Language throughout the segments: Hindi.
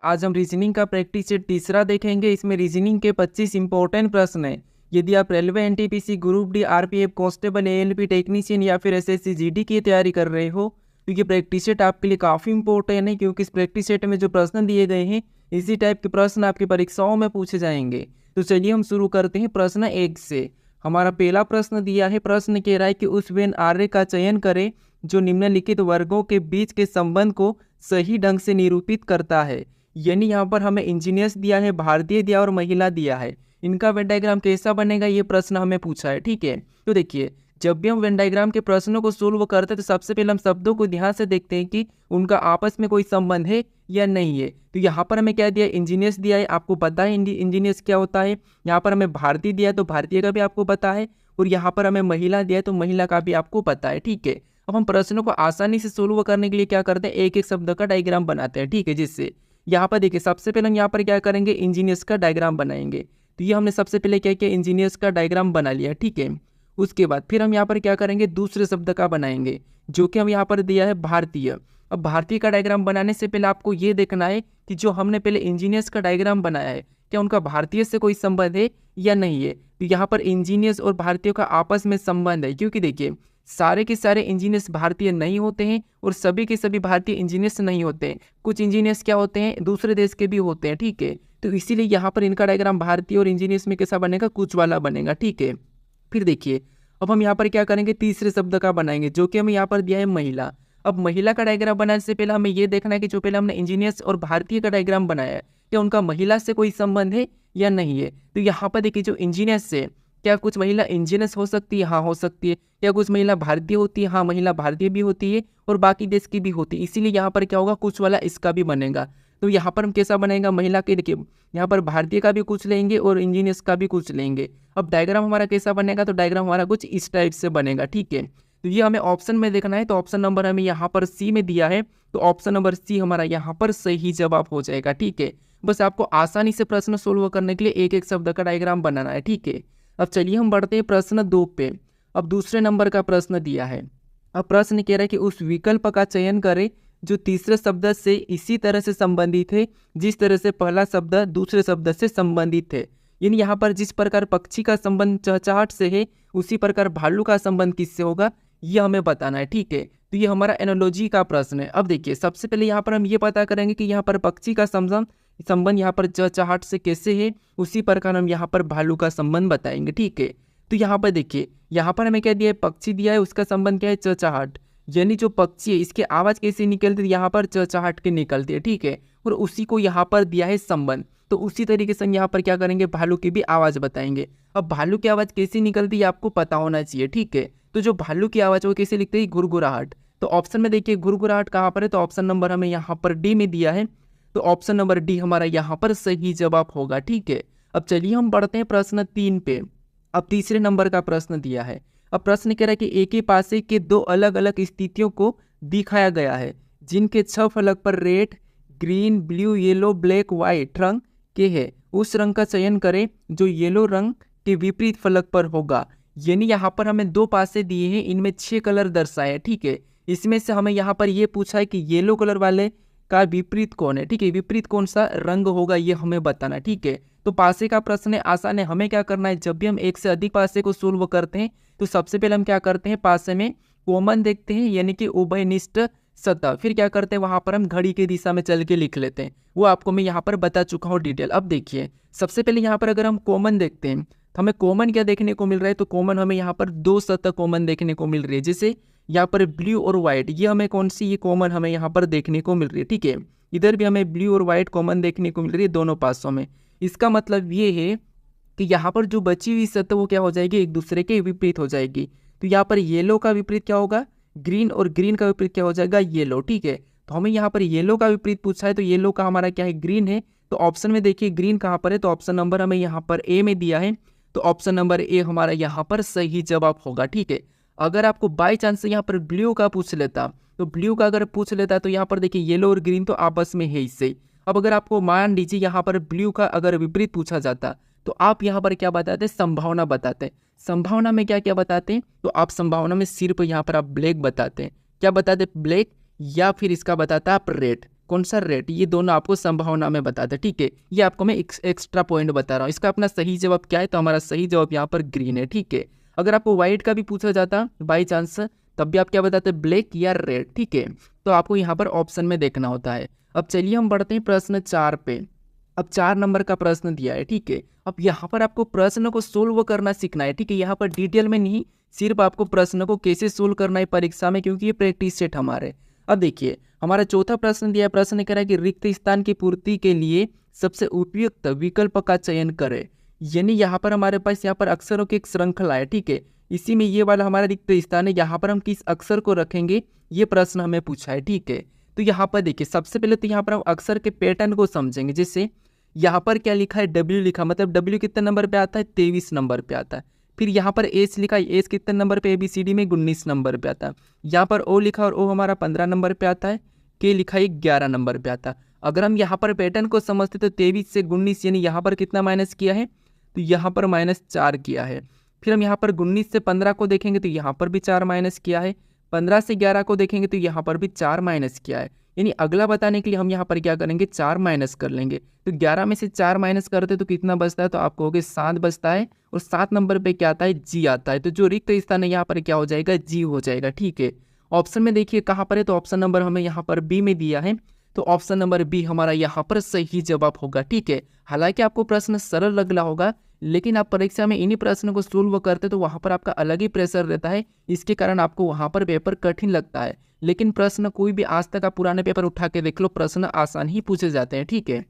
आज हम रीजनिंग का प्रैक्टिस सेट तीसरा देखेंगे। इसमें रीजनिंग के 25 इंपॉर्टेंट प्रश्न हैं। यदि आप railway, NTPC, group D, RPF, constable, ALP technician या फिर एसएससी जीडी की तैयारी कर रहे हो तो ये प्रैक्टिस सेट आपके लिए काफ़ी इंपॉर्टेंट है, क्योंकि इस प्रैक्टिस सेट में जो प्रश्न दिए गए हैं इसी टाइप के प्रश्न आपकी परीक्षाओं में पूछे जाएंगे। तो चलिए हम शुरू करते हैं प्रश्न 1 से। हमारा पहला प्रश्न दिया है। प्रश्न कह रहा है कि उस वेन आर्य का चयन करें जो निम्नलिखित वर्गों के बीच के संबंध को सही ढंग से निरूपित करता है। यानी यहाँ पर हमें इंजीनियर्स दिया है, भारतीय दिया और महिला दिया है। इनका वेन डायग्राम कैसा बनेगा ये प्रश्न हमें पूछा है। ठीक है, तो देखिए जब भी हम वेन डायग्राम के प्रश्नों को सोल्व करते हैं तो सबसे पहले हम शब्दों को ध्यान से देखते हैं कि उनका आपस में कोई संबंध है या नहीं है। तो यहाँ पर हमें क्या दिया है, इंजीनियर्स दिया है, आपको पता है इंजीनियर्स क्या होता है। यहाँ पर हमें भारतीय दिया है तो भारतीय का भी आपको पता है, और यहाँ पर हमें महिला दिया है तो महिला का भी आपको पता है। ठीक है, अब हम प्रश्नों को आसानी से सोल्व करने के लिए क्या करते हैं, एक एक शब्द का डायग्राम बनाते हैं। ठीक है, जिससे यहाँ पर देखिए सबसे पहले हम यहाँ पर क्या करेंगे, इंजीनियर्स का डायग्राम बनाएंगे। तो ये हमने सबसे पहले क्या किया, इंजीनियर्स का डायग्राम बना लिया। ठीक है, उसके बाद फिर हम यहाँ पर क्या करेंगे, दूसरे शब्द का बनाएंगे जो कि हम यहाँ पर दिया है भारतीय। अब भारतीय का डायग्राम बनाने से पहले आपको ये देखना है कि जो हमने पहले इंजीनियर्स का डायग्राम बनाया है क्या उनका भारतीय से कोई संबंध है या नहीं है। तो यहाँ पर इंजीनियर्स और भारतीयों का आपस में संबंध है, क्योंकि देखिए सारे के सारे इंजीनियर्स भारतीय नहीं होते हैं और सभी के सभी भारतीय इंजीनियर्स नहीं होते हैं। कुछ इंजीनियर्स क्या होते हैं, दूसरे देश के भी होते हैं। ठीक है, तो इसीलिए यहाँ पर इनका डायग्राम भारतीय और इंजीनियर्स में कैसा बनेगा, कुछ वाला बनेगा। ठीक है, फिर देखिए अब हम यहाँ पर क्या करेंगे, तीसरे शब्द का बनाएंगे जो कि हमें यहाँ पर दिया है महिला। अब महिला का डायग्राम बनाने से पहले हमें ये देखना है कि जो पहले हमने इंजीनियर्स और भारतीय का डायग्राम बनाया है क्या उनका महिला से कोई संबंध है या नहीं है। तो यहाँ पर देखिए जो इंजीनियर्स से क्या कुछ महिला इंजीनियर्स हो सकती है, हाँ हो सकती है। क्या कुछ महिला भारतीय होती है, हाँ महिला भारतीय भी होती है और बाकी देश की भी होती है। इसीलिए यहाँ पर क्या होगा, कुछ वाला इसका भी बनेगा। तो यहाँ पर हम कैसा बनेगा, महिला के देखिए यहाँ पर भारतीय का भी कुछ लेंगे और इंजीनियर्स का भी कुछ लेंगे। अब डायग्राम हमारा कैसा बनेगा, तो डायग्राम हमारा कुछ इस टाइप से बनेगा। ठीक है, तो ये हमें ऑप्शन में देखना है। तो ऑप्शन नंबर हमें यहाँ पर सी में दिया है, तो ऑप्शन नंबर सी हमारा यहाँ पर सही जवाब हो जाएगा। ठीक है, बस आपको आसानी से प्रश्न सोल्व करने के लिए एक एक शब्द का डायग्राम बनाना है। ठीक है, अब चलिए हम बढ़ते हैं प्रश्न 2 पे। अब दूसरे नंबर का प्रश्न दिया है। अब प्रश्न कह रहा है कि उस विकल्प का चयन करें जो तीसरे शब्द से इसी तरह से संबंधित है जिस तरह से पहला शब्द दूसरे शब्द से संबंधित है। यानी यहाँ पर जिस प्रकार पक्षी का संबंध चहचहाट से है उसी प्रकार भालू का संबंध किससे होगा, ये हमें बताना है। ठीक है, तो ये हमारा एनालॉजी का प्रश्न है। अब देखिए सबसे पहले यहाँ पर हम ये पता करेंगे कि यहाँ पर पक्षी का संबंध यहाँ पर चहचहाट से कैसे है, उसी प्रकार हम यहाँ पर भालू का संबंध बताएंगे। ठीक है, तो यहाँ पर देखिए यहाँ पर हमें क्या दिया है, पक्षी दिया है, उसका संबंध क्या है, चहचहाट। यानी जो पक्षी है इसकी आवाज़ कैसे निकलती है, यहाँ पर चहचहाट के निकलती है। ठीक है, और उसी को यहाँ पर दिया है संबंध। तो उसी तरीके से हम यहाँ पर क्या करेंगे, भालू की भी आवाज़ बताएंगे। अब भालू की आवाज़ कैसी निकलती है आपको पता होना चाहिए। ठीक है, तो जो भालू की आवाज़ वो कैसे लिखते हैं, गुरगुराहट। तो ऑप्शन में देखिए गुरगुराहट कहाँ पर है, तो ऑप्शन नंबर हमें यहाँ पर डी में दिया है। तो ऑप्शन नंबर डी हमारा यहाँ पर सही जवाब होगा। ठीक है, अब चलिए हम बढ़ते हैं प्रश्न 3 पे। अब तीसरे नंबर का प्रश्न दिया है। अब प्रश्न कह रहा है कि एक ही पासे के दो अलग अलग स्थितियों को दिखाया गया है जिनके 6 फलक पर red, green, blue, yellow, black, white रंग के है। उस रंग का चयन करें जो येलो रंग के विपरीत फलक पर होगा। यानी यहाँ पर हमें 2 पासे दिए हैं, इनमें 6 कलर दर्शाए हैं। ठीक है, इसमें से हमें यहाँ पर ये पूछा है कि येलो कलर वाले का विपरीत कौन है। ठीक है, विपरीत कौन सा रंग होगा ये हमें बताना। ठीक है, तो पासे का प्रश्न है, आसान है। हमें क्या करना है, जब भी हम एक से अधिक पासे को सोल्व करते हैं तो सबसे पहले हम क्या करते हैं, पासे में कॉमन देखते हैं यानी कि उभयनिष्ठ सतह। फिर क्या करते हैं, वहां पर हम घड़ी की दिशा में चल के लिख लेते हैं। वो आपको मैं यहाँ पर बता चुका हूँ डिटेल। अब देखिए सबसे पहले यहाँ पर अगर हम कॉमन देखते हैं तो हमें कॉमन क्या देखने को मिल रहा है, तो कॉमन हमें यहाँ पर 2 सतह कॉमन देखने को मिल रही है। जैसे यहाँ पर ब्लू और व्हाइट, ये हमें कौन सी, ये कॉमन हमें यहाँ पर देखने को मिल रही है। ठीक है, इधर भी हमें ब्लू और व्हाइट कॉमन देखने को मिल रही है दोनों पासों में। इसका मतलब ये है कि यहाँ पर जो बची हुई सतह वो क्या हो जाएगी, एक दूसरे के विपरीत हो जाएगी। तो यहाँ पर येलो का विपरीत क्या होगा, ग्रीन, और ग्रीन का विपरीत क्या हो जाएगा, येलो। ठीक है, तो हमें यहाँ पर येलो का विपरीत पूछा है, तो येलो का हमारा क्या है, ग्रीन है। तो ऑप्शन में देखिए ग्रीन कहाँ पर है, तो ऑप्शन नंबर हमें यहाँ पर ए में दिया है। तो ऑप्शन नंबर ए हमारा यहाँ पर सही जवाब होगा। ठीक है, अगर आपको बाई चांस से यहाँ पर ब्लू का पूछ लेता, तो ब्लू का अगर पूछ लेता तो यहाँ पर देखिए येलो और ग्रीन तो आपस में है इससे। अब अगर आपको मान लीजिए यहाँ पर ब्लू का अगर विपरीत पूछा जाता तो आप यहाँ पर क्या बताते, संभावना बताते। संभावना में क्या क्या बताते हैं, तो आप संभावना में सिर्फ यहाँ पर आप ब्लैक बताते हैं। क्या बताते, ब्लैक, या फिर इसका बताता आप रेड। कौन सा रेड, ये दोनों आपको संभावना में बताते हैं। ठीक है, ये आपको मैं एक्स्ट्रा पॉइंट बता रहा हूँ। इसका अपना सही जवाब क्या है, तो हमारा सही जवाब यहाँ पर ग्रीन है। ठीक है, अगर आपको व्हाइट का भी पूछा जाता बाई चांस, तब भी आप क्या बताते, ब्लैक या रेड। ठीक है, तो आपको यहाँ पर ऑप्शन में देखना होता है। अब चलिए हम बढ़ते हैं प्रश्न 4 पे। अब 4 नंबर का प्रश्न दिया है। ठीक है, अब यहाँ पर आपको प्रश्न को सोल्व करना सीखना है। ठीक है, यहाँ पर डिटेल में नहीं, सिर्फ आपको प्रश्न को कैसे सोल्व करना है परीक्षा में, क्योंकि ये प्रैक्टिस सेट हमारे। अब देखिए, हमारा चौथा प्रश्न दिया है। प्रश्न कह रहा है कि रिक्त स्थान की पूर्ति के लिए सबसे उपयुक्त विकल्प का चयन करें। यानी यहाँ पर हमारे पास यहाँ पर अक्षरों की एक श्रृंखला है। ठीक है, इसी में ये वाला हमारा रिक्त स्थान है, यहाँ पर हम किस अक्षर को रखेंगे, ये प्रश्न हमें पूछा है। ठीक है, तो यहाँ पर देखिए, सबसे पहले तो यहाँ पर हम अक्षर के पैटर्न को समझेंगे। जैसे यहाँ पर क्या लिखा है, W लिखा, मतलब W कितने नंबर पे आता है, 23 नंबर पे आता है। फिर यहाँ पर एच लिखा है, एच कितने नंबर पे, ABCD में 19 नंबर पे आता है। यहाँ पर O लिखा और O हमारा 15 नंबर पे आता है। K लिखा है 11 नंबर पे आता है। अगर हम यहाँ पर पैटर्न को समझते तो 23 से 19 यानी यहाँ पर कितना माइनस किया है, तो यहाँ पर -4 किया है। फिर हम यहाँ पर 19 से 15 को देखेंगे तो यहाँ पर भी 4 माइनस किया है। 15 से 11 को देखेंगे तो यहाँ पर भी 4 माइनस किया है। यानी अगला बताने के लिए हम यहाँ पर क्या करेंगे, 4 माइनस कर लेंगे। तो 11 में से 4 माइनस करते तो कितना बचता है, तो आपको कहोगे 7 बचता है। और 7 नंबर पे क्या आता है, G आता है। तो जो रिक्त स्थान है यहाँ पर क्या हो जाएगा, G हो जाएगा। ठीक है, ऑप्शन में देखिए कहाँ पर है, तो ऑप्शन नंबर हमें यहाँ पर B में दिया है, तो ऑप्शन नंबर बी हमारा यहाँ पर सही जवाब होगा। ठीक है, हालांकि आपको प्रश्न सरल लग रहा होगा, लेकिन आप परीक्षा में इन्हीं प्रश्न को सोल्व करते तो वहाँ पर आपका अलग ही प्रेशर रहता है, इसके कारण आपको वहाँ पर पेपर कठिन लगता है। लेकिन प्रश्न कोई भी आज तक आप पुराने पेपर उठा के देख लो, प्रश्न आसान ही पूछे जाते हैं। ठीक है,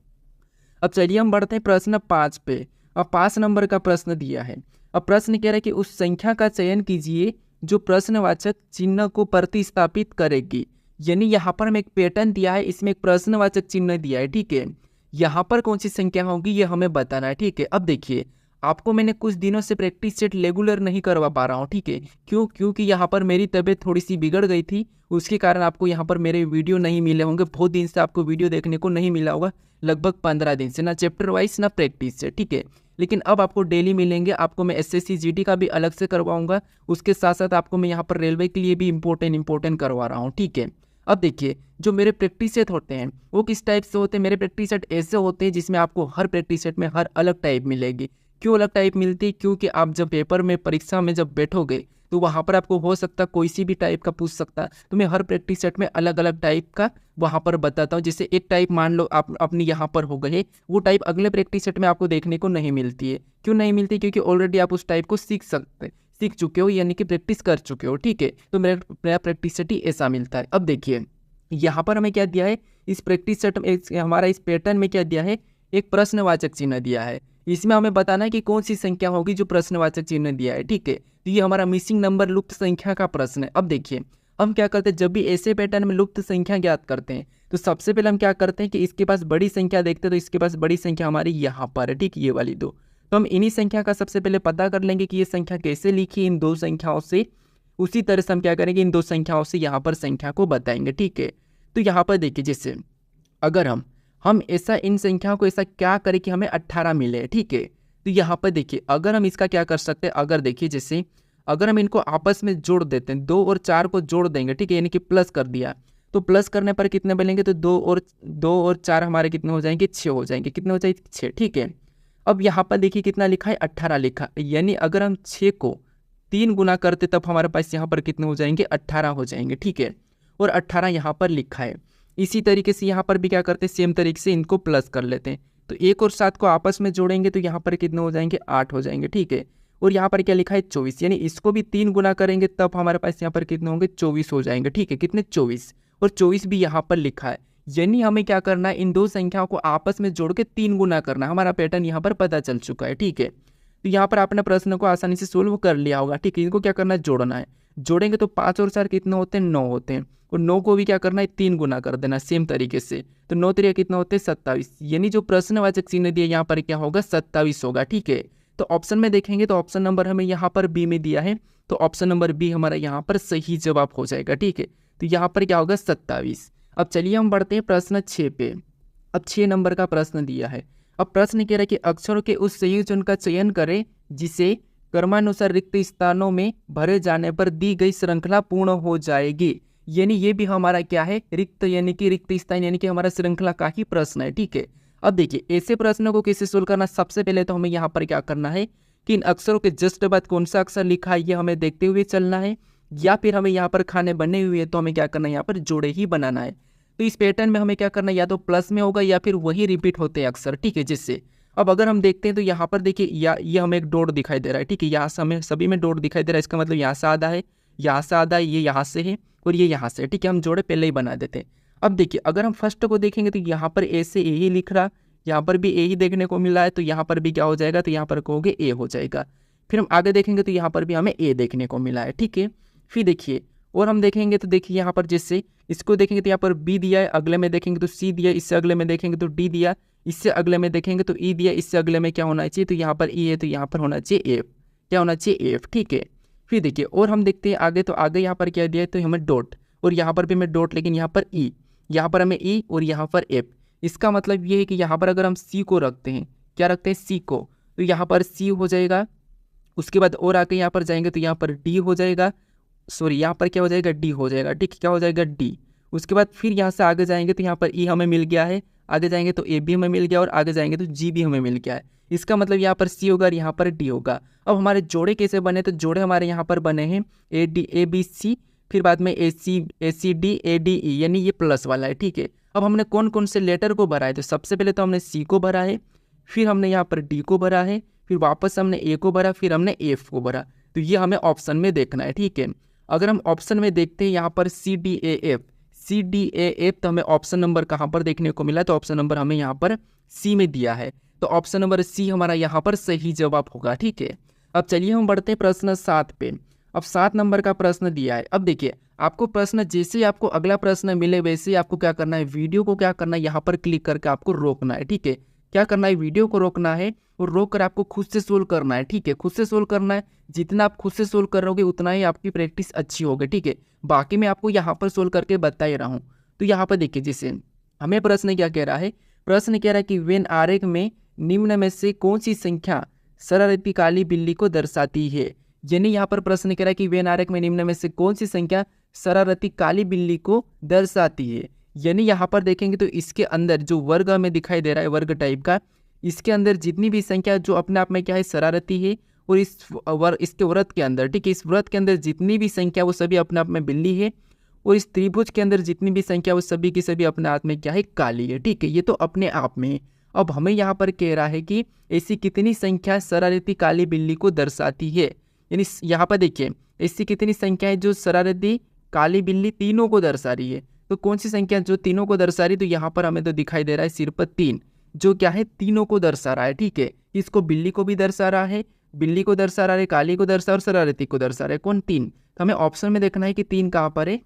अब चलिए हम बढ़ते हैं प्रश्न 5 पे। अब 5 नंबर का प्रश्न दिया है। अब प्रश्न कह रहा है कि उस संख्या का चयन कीजिए जो प्रश्नवाचक चिन्ह को प्रतिस्थापित करेगी। यानी यहाँ पर हमें एक पैटर्न दिया है, इसमें एक प्रश्नवाचक चिन्ह दिया है। ठीक है, यहाँ पर कौन सी संख्या होगी ये हमें बताना है। ठीक है, अब देखिए, आपको मैंने कुछ दिनों से प्रैक्टिस सेट रेगुलर नहीं करवा पा रहा हूँ। ठीक है, क्योंकि यहाँ पर मेरी तबीयत थोड़ी सी बिगड़ गई थी, उसके कारण आपको यहाँ पर मेरे वीडियो नहीं मिले होंगे। बहुत दिन से आपको वीडियो देखने को नहीं मिला होगा, लगभग 15 दिन से, ना चैप्टर वाइज ना प्रैक्टिस से। ठीक है, लेकिन अब आपको डेली मिलेंगे। आपको मैं SSC GD का भी अलग से करवाऊंगा, उसके साथ साथ आपको मैं यहाँ पर रेलवे के लिए भी इंपॉर्टेंट करवा रहा हूँ। ठीक है, अब देखिए, जो मेरे प्रैक्टिस सेट होते हैं वो किस टाइप से होते हैं। मेरे प्रैक्टिस सेट ऐसे होते हैं जिसमें आपको हर प्रैक्टिस सेट में हर अलग टाइप मिलेगी। क्यों अलग टाइप मिलती है, क्योंकि आप जब पेपर में परीक्षा में जब बैठोगे तो वहाँ पर आपको हो सकता कोई सी भी टाइप का पूछ सकता है। तो मैं हर प्रैक्टिस सेट में अलग अलग टाइप का वहाँ पर बताता हूँ। जैसे एक टाइप मान लो आप अपनी यहाँ पर हो गए, वो टाइप अगले प्रैक्टिस सेट में आपको देखने को नहीं मिलती है। क्यों नहीं मिलती, क्योंकि ऑलरेडी आप उस टाइप को सीख चुके हो, यानी कि प्रैक्टिस कर चुके हो। ठीक है, तो मेरा प्रैक्टिस सेट ही ऐसा मिलता है। अब देखिए, यहाँ पर हमें क्या दिया है, इस प्रैक्टिस सेट में हमारा इस पैटर्न में क्या दिया है, एक प्रश्नवाचक चिन्ह दिया है। इसमें हमें बताना है कि कौन सी संख्या होगी जो प्रश्नवाचक चिन्ह दिया है। ठीक है, तो ये हमारा मिसिंग नंबर लुप्त संख्या का प्रश्न है। अब देखिए, हम क्या करते हैं, जब भी ऐसे पैटर्न में लुप्त संख्या ज्ञात करते हैं तो सबसे पहले हम क्या करते हैं कि इसके पास बड़ी संख्या देखते हैं, तो इसके पास बड़ी संख्या हमारी यहाँ पर है। ठीक, ये वाली दो, तो हम इन्हीं संख्या का सबसे पहले पता कर लेंगे कि ये संख्या कैसे लिखी इन दो संख्याओं से। उसी तरह से हम क्या करेंगे, इन दो संख्याओं से यहाँ पर संख्या को बताएंगे। ठीक है, तो यहाँ पर देखिए, जैसे अगर हम ऐसा इन संख्याओं को ऐसा क्या करें कि हमें 18 मिले। ठीक है, तो यहाँ पर देखिए, अगर हम इसका क्या कर सकते हैं, अगर देखिए, जैसे अगर हम इनको आपस में जोड़ देते हैं, 2 और 4 को जोड़ देंगे। ठीक है, यानी कि प्लस कर दिया, तो प्लस करने पर कितने बनेंगे, तो 2 और 4 हमारे कितने हो जाएंगे, 6 हो जाएंगे। कितने हो जाएंगे, 6। ठीक है, अब यहाँ पर देखिए कितना लिखा है, 18 लिखा, यानी अगर हम 6 को 3 गुना करते तब हमारे पास यहाँ पर कितने हो जाएंगे, 18 हो जाएंगे। ठीक है, और 18 यहाँ पर लिखा है। इसी तरीके से यहाँ पर भी क्या करते हैं, सेम तरीके से इनको प्लस कर लेते हैं। तो 1 और 7 को आपस में जोड़ेंगे तो यहाँ पर कितने हो जाएंगे, 8 हो जाएंगे। ठीक है, और यहाँ पर क्या लिखा है, 24, यानी इसको भी 3 गुना करेंगे तब हमारे पास यहाँ पर कितने होंगे, 24 हो जाएंगे। ठीक है, कितने, 24, और 24 भी यहाँ पर लिखा है। यानी हमें क्या करना है, इन दो संख्याओं को आपस में जोड़ के 3 गुना करना है। हमारा पैटर्न यहाँ पर पता चल चुका है। ठीक है, तो यहाँ पर आपने प्रश्न को आसानी से सोल्व कर लिया होगा। ठीक है, इनको क्या करना है, जोड़ना है। जोड़ेंगे तो 5 और 4 कितने होते हैं, 9 होते हैं, और 9 को भी क्या करना है, 3 गुना कर देना सेम तरीके से। तो 9 3 कितना होते हैं, 27, यानी जो प्रश्नवाचक चिन्ह दिया यहाँ पर क्या होगा, 27 होगा। ठीक है, तो ऑप्शन में देखेंगे तो ऑप्शन नंबर हमें यहाँ पर बी में दिया है, तो ऑप्शन नंबर बी हमारा यहाँ पर सही जवाब हो जाएगा। ठीक है, तो यहाँ पर क्या होगा, 27। अब चलिए हम बढ़ते हैं प्रश्न 6 पे। अब 6 नंबर का प्रश्न दिया है। अब प्रश्न कह रहा है कि अक्षरों के उस संयोजन का चयन करें जिसे क्रमानुसार रिक्त स्थानों में भरे जाने पर दी गई श्रृंखला पूर्ण हो जाएगी। यानी ये भी हमारा क्या है, रिक्त यानी कि रिक्त स्थान यानी कि हमारा श्रृंखला का ही प्रश्न है। ठीक है, अब देखिए ऐसे प्रश्नों को कैसे सोल्व करना। सबसे पहले तो हमें यहाँ पर क्या करना है कि इन अक्षरों के जस्ट बाद कौन सा अक्षर लिखा है ये हमें देखते हुए चलना है, या फिर हमें यहाँ पर खाने बने हुए हैं तो हमें क्या करना है, यहाँ पर जोड़े ही बनाना है। तो इस पैटर्न में हमें क्या करना है, या तो प्लस में होगा या फिर वही रिपीट होते हैं अक्षर। ठीक है, जिससे अब अगर हम देखते हैं तो यहाँ पर देखिए या ये हमें एक डॉट दिखाई दे रहा है। ठीक है, यहाँ से हमें सभी में डॉट दिखाई दे रहा है, इसका मतलब यहाँ से आधा है, यहाँ से आधा है, ये यहाँ से है और ये यहाँ से। ठीक है, हम जोड़े पहले ही बना देते हैं। अब देखिए अगर हम फर्स्ट को देखेंगे तो यहाँ पर ए से ए ही लिख रहा, यहाँ पर भी ए ही देखने को मिला है, तो यहाँ पर भी क्या हो जाएगा, तो यहाँ पर कहोगे ए हो जाएगा। फिर हम आगे देखेंगे तो यहाँ पर भी हमें ए देखने को मिला है। ठीक है, फिर देखिए और हम देखेंगे तो देखिए यहाँ पर जैसे इसको देखेंगे तो यहाँ पर बी दिया है, अगले में देखेंगे तो सी दिया, इससे अगले में देखेंगे तो डी दिया, इससे अगले में देखेंगे तो ई दिया, इससे अगले में क्या होना चाहिए, तो यहाँ पर ई है तो यहाँ पर होना चाहिए एफ, क्या होना चाहिए एफ। ठीक है, फिर देखिए और हम देखते हैं आगे, तो आगे यहाँ पर क्या दिया है, तो हमें डॉट, और यहाँ पर भी हमें डॉट, लेकिन यहाँ पर ई, यहाँ पर हमें ई और यहाँ पर एफ। इसका मतलब ये है कि यहाँ पर अगर हम सी को रखते हैं, क्या रखते हैं, सी को, तो यहाँ पर सी हो जाएगा। उसके बाद और आगे यहाँ पर जाएंगे तो यहाँ पर डी हो जाएगा, सॉरी यहाँ पर क्या हो जाएगा, डी हो जाएगा। ठीक, क्या हो जाएगा, डी। उसके बाद फिर यहाँ से आगे जाएंगे तो यहाँ पर ई हमें मिल गया है, आगे जाएंगे तो ए भी हमें मिल गया और आगे जाएंगे तो जी भी हमें मिल गया है। इसका मतलब यहाँ पर सी होगा और यहाँ पर डी होगा। अब हमारे जोड़े कैसे बने, तो जोड़े हमारे यहाँ पर बने हैं A D A B C, फिर बाद में ए C D A D E, यानी ये प्लस वाला है। ठीक है, अब हमने कौन कौन से लेटर को भरा है, तो सबसे पहले तो हमने सी को भरा है, फिर हमने यहाँ पर डी को भरा है, फिर वापस हमने ए को भरा, फिर हमने एफ को भरा। तो ये हमें ऑप्शन में देखना है। ठीक है, अगर हम ऑप्शन में देखते हैं यहाँ पर सी डी ए एफ, तो हमें ऑप्शन नंबर कहाँ पर देखने को मिला, तो ऑप्शन नंबर हमें यहाँ पर सी में दिया है, तो ऑप्शन नंबर सी हमारा यहाँ पर सही जवाब होगा। ठीक है, अब चलिए हम बढ़ते हैं प्रश्न 7 पे। अब 7 नंबर का प्रश्न दिया है। अब देखिए आपको प्रश्न जैसे ही आपको अगला प्रश्न मिले वैसे ही आपको क्या करना है, वीडियो को क्या करना है, यहाँ पर क्लिक करके आपको रोकना है। ठीक है, क्या करना है, वीडियो को रोकना है और रोक कर आपको खुद से सोल्व करना है। ठीक है, खुद से सोल्व करना है, जितना आप खुद से सोल्व करोगे उतना ही आपकी प्रैक्टिस अच्छी होगी। ठीक है, बाकी मैं आपको यहाँ पर सोल्व करके बता ही रहा हूँ। तो यहाँ पर देखिए जैसे हमें प्रश्न क्या कह रहा है, प्रश्न कह रहा है कि वेन आरेख में निम्न में से कौन सी संख्या शरारती काली बिल्ली को दर्शाती है। यानी यहाँ पर प्रश्न कह रहा है कि वेन आरेख में निम्न में से कौन सी संख्या शरारती काली बिल्ली को दर्शाती है। यानी यहाँ पर देखेंगे तो इसके अंदर जो वर्ग हमें दिखाई दे रहा है, वर्ग टाइप का, इसके अंदर जितनी भी संख्या जो अपने आप में क्या है, शरारती है, और इसके व्रत के अंदर, ठीक है, इस व्रत के अंदर जितनी भी संख्या वो सभी अपने आप में बिल्ली है, और इस त्रिभुज के अंदर जितनी भी संख्या वो सभी की सभी अपने आप में क्या है, काली है। ठीक है, ये तो अपने आप में है। अब हमें यहाँ पर कह रहा है कि ऐसी कितनी संख्या शरारती काली बिल्ली को दर्शाती है। यानी यहाँ पर देखिए ऐसी कितनी संख्या है जो शरारती काली बिल्ली तीनों को दर्शा रही है। तो कौन सी संख्या जो तीनों को दर्शा रही, तो यहाँ पर हमें तो दिखाई दे रहा है सिर्फ 3, जो क्या है, तीनों को दर्शा रहा है। ठीक है, इसको बिल्ली को भी दर्शा रहा है, बिल्ली को दर्शा रहा है, काली को दर्शा और शरारती को दर्शा रहा है। कौन, 3। तो हमें ऑप्शन में देखना है कि 3 कहाँ पर है।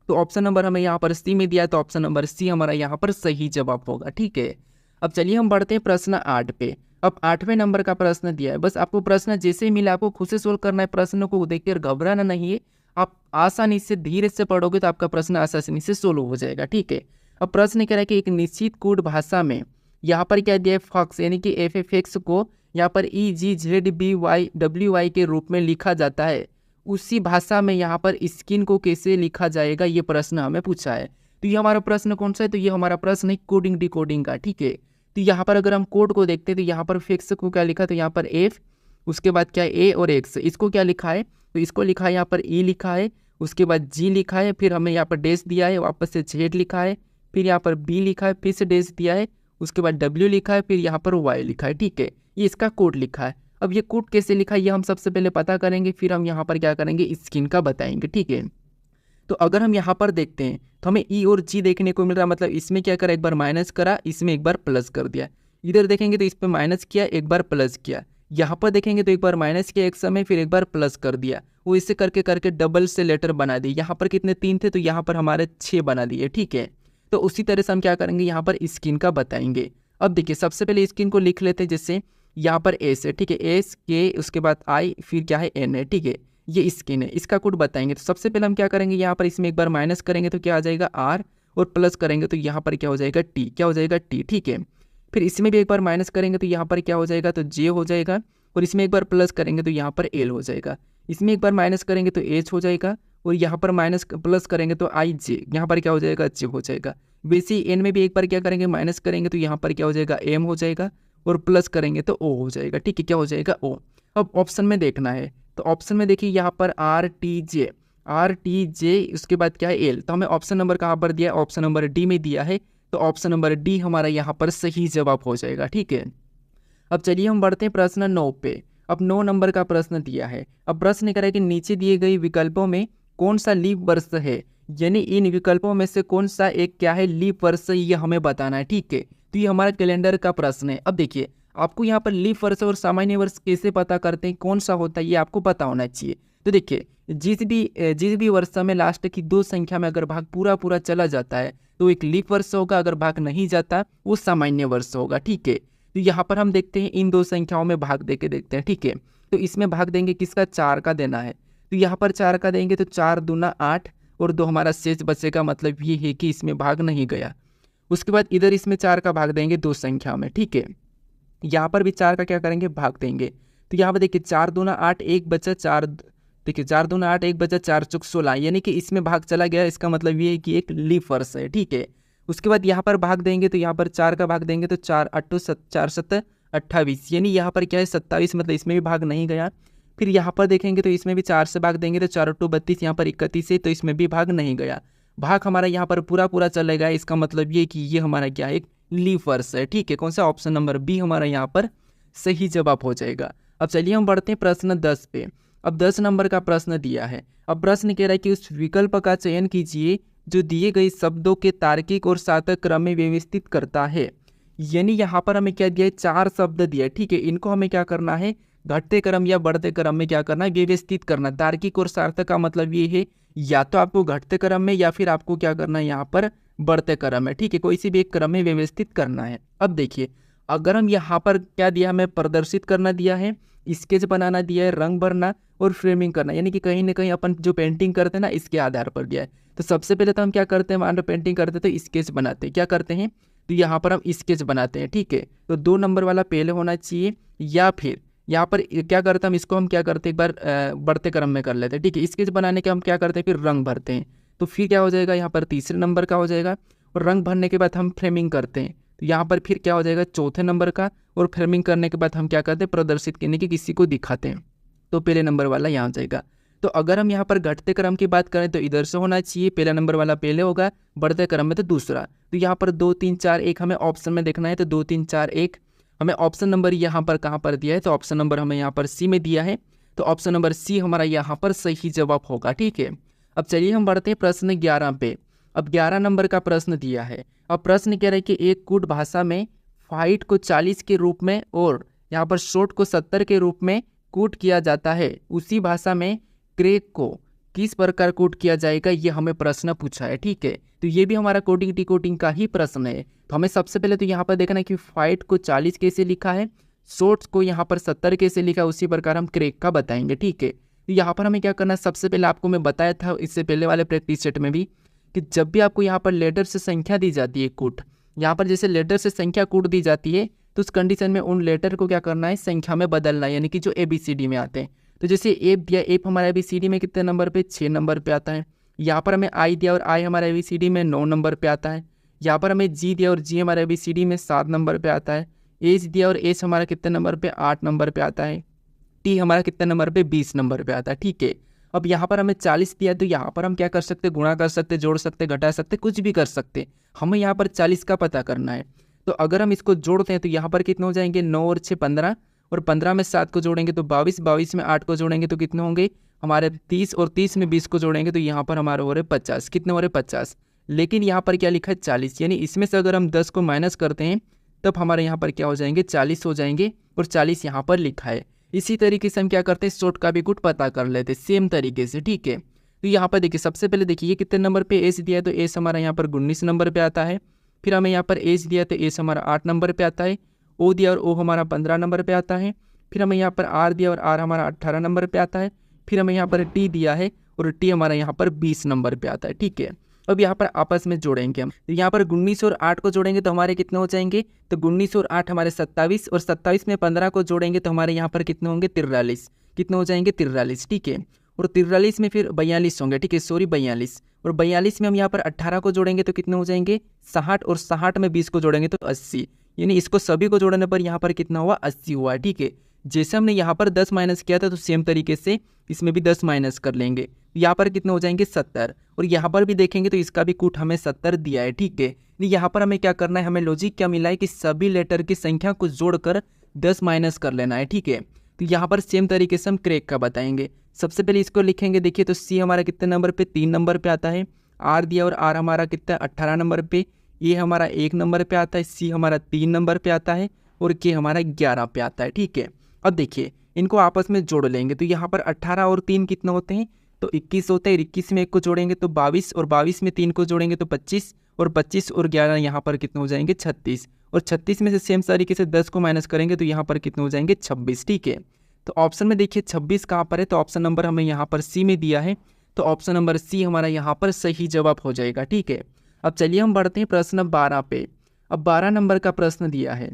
तो ऑप्शन नंबर हमें यहाँ पर सी में दिया है, तो ऑप्शन नंबर सी हमारा यहाँ पर सही जवाब होगा। ठीक है, अब चलिए हम बढ़ते हैं प्रश्न 8 पे। अब 8वें नंबर का प्रश्न दिया है। बस आपको प्रश्न जैसे ही मिला आपको खुद से सोल्व करना है। प्रश्न को देखकर घबराना नहीं है, आप आसानी से धीरे से पढ़ोगे तो आपका प्रश्न आसानी से सोल्व हो जाएगा। ठीक है, अब प्रश्न कह रहा है कि एक निश्चित कोड भाषा में यहाँ पर क्या दिया है, फक्स यानी कि एफ एफ एक्स को यहाँ पर E G Z B Y W Y के रूप में लिखा जाता है। उसी भाषा में यहाँ पर स्किन को कैसे लिखा जाएगा, ये प्रश्न हमें पूछा है। तो ये हमारा प्रश्न कौन सा है, तो ये हमारा प्रश्न है कोडिंग डिकोडिंग का। ठीक है, तो यहाँ पर अगर हम कोड को देखते हैं तो यहाँ पर फिक्स को क्या लिखा, तो यहाँ पर एफ, उसके बाद क्या है ए और एक्स, इसको क्या लिखा है, तो इसको लिखा है यहाँ पर ई लिखा है, उसके बाद जी लिखा है, फिर हमें यहाँ पर डैश दिया है, वापस से जेड लिखा है, फिर यहाँ पर बी लिखा है, फिर से डैश दिया है, उसके बाद डब्ल्यू लिखा है, फिर यहाँ पर वाई लिखा है। ठीक है, ये इसका कोड लिखा है। अब ये कोड कैसे लिखा है ये हम सबसे पहले पता करेंगे, फिर हम यहाँ पर क्या करेंगे, स्किन का बताएंगे। ठीक है, तो अगर हम यहाँ पर देखते हैं तो हमें ई और जी देखने को मिल रहा है, मतलब इसमें क्या करा, एक बार माइनस करा, इसमें एक बार प्लस कर दिया। इधर देखेंगे तो इस पर माइनस किया, एक बार प्लस किया। यहाँ पर देखेंगे तो एक बार माइनस किया एक समय, फिर एक बार प्लस कर दिया। वो इसे करके करके डबल से लेटर बना दिए। यहाँ पर कितने 3 थे, तो यहाँ पर हमारे 6 बना दिए। ठीक है, तो उसी तरह से हम क्या करेंगे, यहाँ पर स्किन का बताएंगे। अब देखिए सबसे पहले स्किन को लिख लेते हैं, जैसे यहाँ पर एस है, ठीक है, एस के, उसके बाद आई, फिर क्या है एन है। ठीक है, ये स्किन है, इसका कोड बताएंगे। तो सबसे पहले हम क्या करेंगे, यहाँ पर इसमें एक बार माइनस करेंगे तो क्या आ जाएगा आर, और प्लस करेंगे तो यहाँ पर क्या हो जाएगा टी, क्या हो जाएगा टी। ठीक है, फिर इसमें भी एक बार माइनस करेंगे तो यहाँ पर क्या हो जाएगा, तो जे हो जाएगा, और इसमें एक बार प्लस करेंगे तो यहाँ पर एल हो जाएगा। इसमें एक बार माइनस करेंगे तो एच हो जाएगा, और यहाँ पर माइनस प्लस करेंगे तो आई जे, यहाँ पर क्या हो जाएगा जे हो जाएगा। वैसे ही एन में भी एक बार क्या करेंगे माइनस करेंगे तो यहाँ पर क्या हो जाएगा एम हो जाएगा, और प्लस करेंगे तो ओ हो जाएगा। ठीक है, क्या हो जाएगा ओ। अब ऑप्शन में देखना है, तो ऑप्शन में देखिए यहाँ पर आर टी जे उसके बाद क्या है एल, तो हमें ऑप्शन नंबर कहाँ पर दिया है, ऑप्शन नंबर डी में दिया है, तो ऑप्शन नंबर डी हमारा यहाँ पर सही जवाब हो जाएगा। ठीक है, अब चलिए हम बढ़ते हैं प्रश्न 9 पे। अब 9 नंबर का प्रश्न दिया है। अब प्रश्न कह कि नीचे दिए गए विकल्पों में कौन सा लीप वर्ष है, यानी इन विकल्पों में से कौन सा एक क्या है लीप वर्ष, ये हमें बताना है। ठीक है, तो ये हमारा कैलेंडर का प्रश्न है। अब देखिए आपको यहाँ पर लीप वर्ष और सामान्य वर्ष कैसे पता करते हैं, कौन सा होता है, ये आपको पता होना चाहिए। तो देखिए जिस भी वर्ष में लास्ट की 2 संख्या में अगर भाग पूरा चला जाता है तो एक लीप वर्ष होगा, अगर भाग नहीं जाता वो सामान्य वर्ष होगा। ठीक है, तो यहाँ पर हम देखते हैं इन 2 संख्याओं में भाग देके देखते हैं। ठीक है, तो इसमें भाग देंगे किसका, 4 का देना है, तो यहाँ पर 4 का देंगे तो 4 दूना 8 और 2 हमारा शेष बचेगा, मतलब ये है कि इसमें भाग नहीं गया। उसके बाद इधर इसमें 4 का भाग देंगे 2 संख्या में। ठीक है, यहाँ पर भी 4 का क्या करेंगे भाग देंगे, तो यहाँ पर देखिए 4 दूना 8 1 बचा 4, देखिए 4 दूना 8 1 बचा 4 चौक 16, यानी कि इसमें भाग चला गया, इसका मतलब ये है कि एक लीप वर्ष है। ठीक है, उसके बाद यहाँ पर भाग देंगे तो यहाँ पर 4 का भाग देंगे तो 4 8 4 7 28, यानी यहाँ पर क्या है 27, मतलब इसमें भी भाग नहीं गया। फिर यहाँ पर देखेंगे तो इसमें भी 4 से भाग देंगे तो 4 8 32, यहाँ पर 31 है, तो इसमें भी भाग नहीं गया। भाग हमारा यहाँ पर पूरा चलेगा, इसका मतलब ये कि ये हमारा क्या है एक लीप वर्ष है। ठीक है, कौन सा, ऑप्शन नंबर बी हमारा यहाँ पर सही जवाब हो जाएगा। अब चलिए हम बढ़ते हैं प्रश्न 10 पे। अब 10 नंबर का प्रश्न दिया है। अब प्रश्न कह रहा है कि उस विकल्प का चयन कीजिए जो दिए गए शब्दों के तार्किक और सार्थक क्रम में व्यवस्थित करता है। यानी यहाँ पर हमें क्या दिया है, 4 शब्द दिया है। ठीक है, इनको हमें क्या करना है, घटते क्रम या बढ़ते क्रम में क्या करना है, व्यवस्थित करना। तार्किक और सार्थक का मतलब ये है या तो आपको घटते क्रम में या फिर आपको क्या करना है यहाँ पर बढ़ते क्रम में। ठीक है, कोई सी भी एक क्रम में व्यवस्थित करना है। अब देखिए अगर हम यहाँ पर क्या दिया, हमें प्रदर्शित करना दिया है, स्केच बनाना दिया है, रंग भरना और फ्रेमिंग करना, यानी कि कहीं ना कहीं अपन जो पेंटिंग करते हैं ना इसके आधार पर दिया है। तो सबसे पहले तो हम क्या करते हैं, मान लो पेंटिंग करते हैं तो स्केच बनाते हैं, क्या करते हैं, तो यहाँ पर हम स्केच बनाते हैं। ठीक है, तो 2 नंबर वाला पहले होना चाहिए, या फिर यहाँ पर क्या करते हैं हम इसको हम क्या करते हैं एक बार बढ़ते क्रम में कर लेते हैं। ठीक है, स्केच बनाने के हम क्या करते हैं फिर रंग भरते हैं, तो फिर क्या हो जाएगा यहाँ पर तीसरे नंबर का हो जाएगा, और रंग भरने के बाद हम फ्रेमिंग करते हैं, तो यहाँ पर फिर क्या हो जाएगा चौथे नंबर का, और फ्रेमिंग करने के बाद हम क्या करते हैं प्रदर्शित करने की किसी को दिखाते हैं, तो पहले नंबर वाला यहाँ हो जाएगा। तो अगर हम यहाँ पर घटते क्रम की बात करें तो इधर से होना चाहिए, पहला नंबर वाला पहले होगा, बढ़ते क्रम में तो दूसरा। तो यहाँ पर 2 3 4 1 हमें ऑप्शन में देखना है, तो 2 3 4 1 हमें ऑप्शन नंबर यहाँ पर कहाँ पर दिया है, तो ऑप्शन नंबर हमें यहाँ पर सी में दिया है, तो ऑप्शन नंबर सी हमारा यहाँ पर सही जवाब होगा। ठीक है, अब चलिए हम बढ़ते हैं प्रश्न 11 पे। अब 11 नंबर का प्रश्न दिया है। अब प्रश्न कह रहा है कि एक कूट भाषा में फाइट को 40 के रूप में और यहाँ पर शॉर्ट को 70 के रूप में कूट किया जाता है, उसी भाषा में क्रेक को किस प्रकार कोड किया जाएगा, ये हमें प्रश्न पूछा है। ठीक है, तो ये भी हमारा कोडिंग डिकोडिंग का ही प्रश्न है। तो हमें सबसे पहले तो यहाँ पर देखना है कि फाइट को 40 कैसे लिखा है, शॉर्ट्स को यहाँ पर 70 कैसे लिखा है, उसी प्रकार हम क्रेक का बताएंगे। ठीक है, तो यहाँ पर हमें क्या करना है, सबसे पहले आपको मैं बताया था इससे पहले वाले प्रैक्टिस सेट में भी कि जब भी आपको यहाँ पर लेटर से संख्या दी जाती है कूट, यहाँ पर जैसे लेटर से संख्या कूट दी जाती है तो उस कंडीशन में उन लेटर को क्या करना है संख्या में बदलना है, यानी कि जो ABCD में आते हैं। तो जैसे एफ दिया, एफ हमारा ABCD में कितने नंबर पे 6 नंबर पे आता है। यहाँ पर हमें आई दिया और आई हमारा ABCD में 9 नंबर पे आता है। यहाँ पर हमें जी दिया और जी हमारा ABCD में 7 नंबर पे आता है। एच दिया और एच हमारा कितने नंबर पे 8 नंबर पे आता है। टी हमारा कितने नंबर पे 20 नंबर पे आता है। ठीक है, अब यहाँ पर हमें 40 दिया तो यहाँ पर हम क्या कर सकते, गुणा कर सकते, जोड़ सकते, घटा सकते, कुछ भी कर सकते। हमें यहाँ पर 40 का पता करना है। तो अगर हम इसको जोड़ते हैं तो यहाँ पर कितने हो जाएंगे, 9 और 6 15, और 15 में 7 को जोड़ेंगे तो 22, 22 में 8 को जोड़ेंगे तो कितने होंगे हमारे 30, और 30 में 20 को जोड़ेंगे तो यहाँ पर हमारे हो रहे 50। कितने हो रहे 50, लेकिन यहाँ पर क्या लिखा है 40, यानी इसमें से अगर हम 10 को माइनस करते हैं तब हमारे यहाँ पर क्या हो जाएंगे 40 हो जाएंगे, और 40 यहाँ पर लिखा है। इसी तरीके से हम क्या करते हैं शॉर्ट का भी कुछ पता कर लेते हैं सेम तरीके से। ठीक है, तो यहाँ पर देखिए सबसे पहले देखिए ये कितने नंबर पे एस दिया है, तो एस हमारा यहाँ पर 19 नंबर पे आता है। फिर हमें यहाँ पर एच दिया तो एच हमारा 8 नंबर पे आता है। ओ दिया और ओ हमारा 15 नंबर पे आता है। फिर हमें यहाँ पर आर दिया और आर हमारा 18 नंबर पे आता है। फिर हमें यहाँ पर टी दिया है और टी हमारा यहाँ पर 20 नंबर पे आता है। ठीक है, अब यहाँ पर आपस में जोड़ेंगे हम, तो यहाँ पर 19 और 8 को जोड़ेंगे तो हमारे कितने हो जाएंगे, तो 19 और 8 हमारे 27, और 27 में 15 को जोड़ेंगे तो हमारे यहाँ पर कितने होंगे 43, कितने हो जाएंगे 43। ठीक है, और 43 में फिर 42 होंगे, ठीक है, सॉरी 42, और 42 में हम यहाँ पर 18 को जोड़ेंगे तो कितने हो जाएंगे 60, और 60 में 20 को जोड़ेंगे तो 80, यानी इसको सभी को जोड़ने पर यहाँ पर कितना हुआ 80 हुआ, ठीक है। जैसे हमने यहाँ पर 10 माइनस किया था तो सेम तरीके से इसमें भी 10 माइनस कर लेंगे, यहाँ पर कितने हो जाएंगे 70, और यहाँ पर भी देखेंगे तो इसका भी कूट हमें 70 दिया है, ठीक है। यहाँ पर हमें क्या करना है, हमें लॉजिक क्या मिला है कि सभी लेटर की संख्या को जोड़कर 10 माइनस कर लेना है, ठीक है। तो यहाँ पर सेम तरीके से हम क्रैक का बताएंगे। सबसे पहले इसको लिखेंगे, देखिए तो सी हमारा कितने नंबर पे 3 नंबर पे आता है, आर दिया और आर हमारा कितना 18 नंबर पे, ए हमारा 1 नंबर पे आता है, सी हमारा 3 नंबर पे आता है, और के हमारा 11 पे आता है, ठीक है। अब देखिए इनको आपस में जोड़ लेंगे तो यहाँ पर 18 और 3 कितना होते हैं तो 21 होता है, 21 में 1 को जोड़ेंगे तो 22, और 22 में 3 को जोड़ेंगे तो 25, और 25 और 11 यहाँ पर कितने हो जाएंगे 36, और 36 में से सेम तरीके से 10 को माइनस करेंगे तो यहाँ पर कितने हो जाएंगे 26, ठीक है। तो ऑप्शन में देखिए 26 कहाँ पर है, तो ऑप्शन नंबर हमें यहाँ पर सी में दिया है, तो ऑप्शन नंबर सी हमारा यहाँ पर सही जवाब हो जाएगा, ठीक है। अब चलिए हम बढ़ते हैं प्रश्न 12 पे। अब 12 नंबर का प्रश्न दिया है।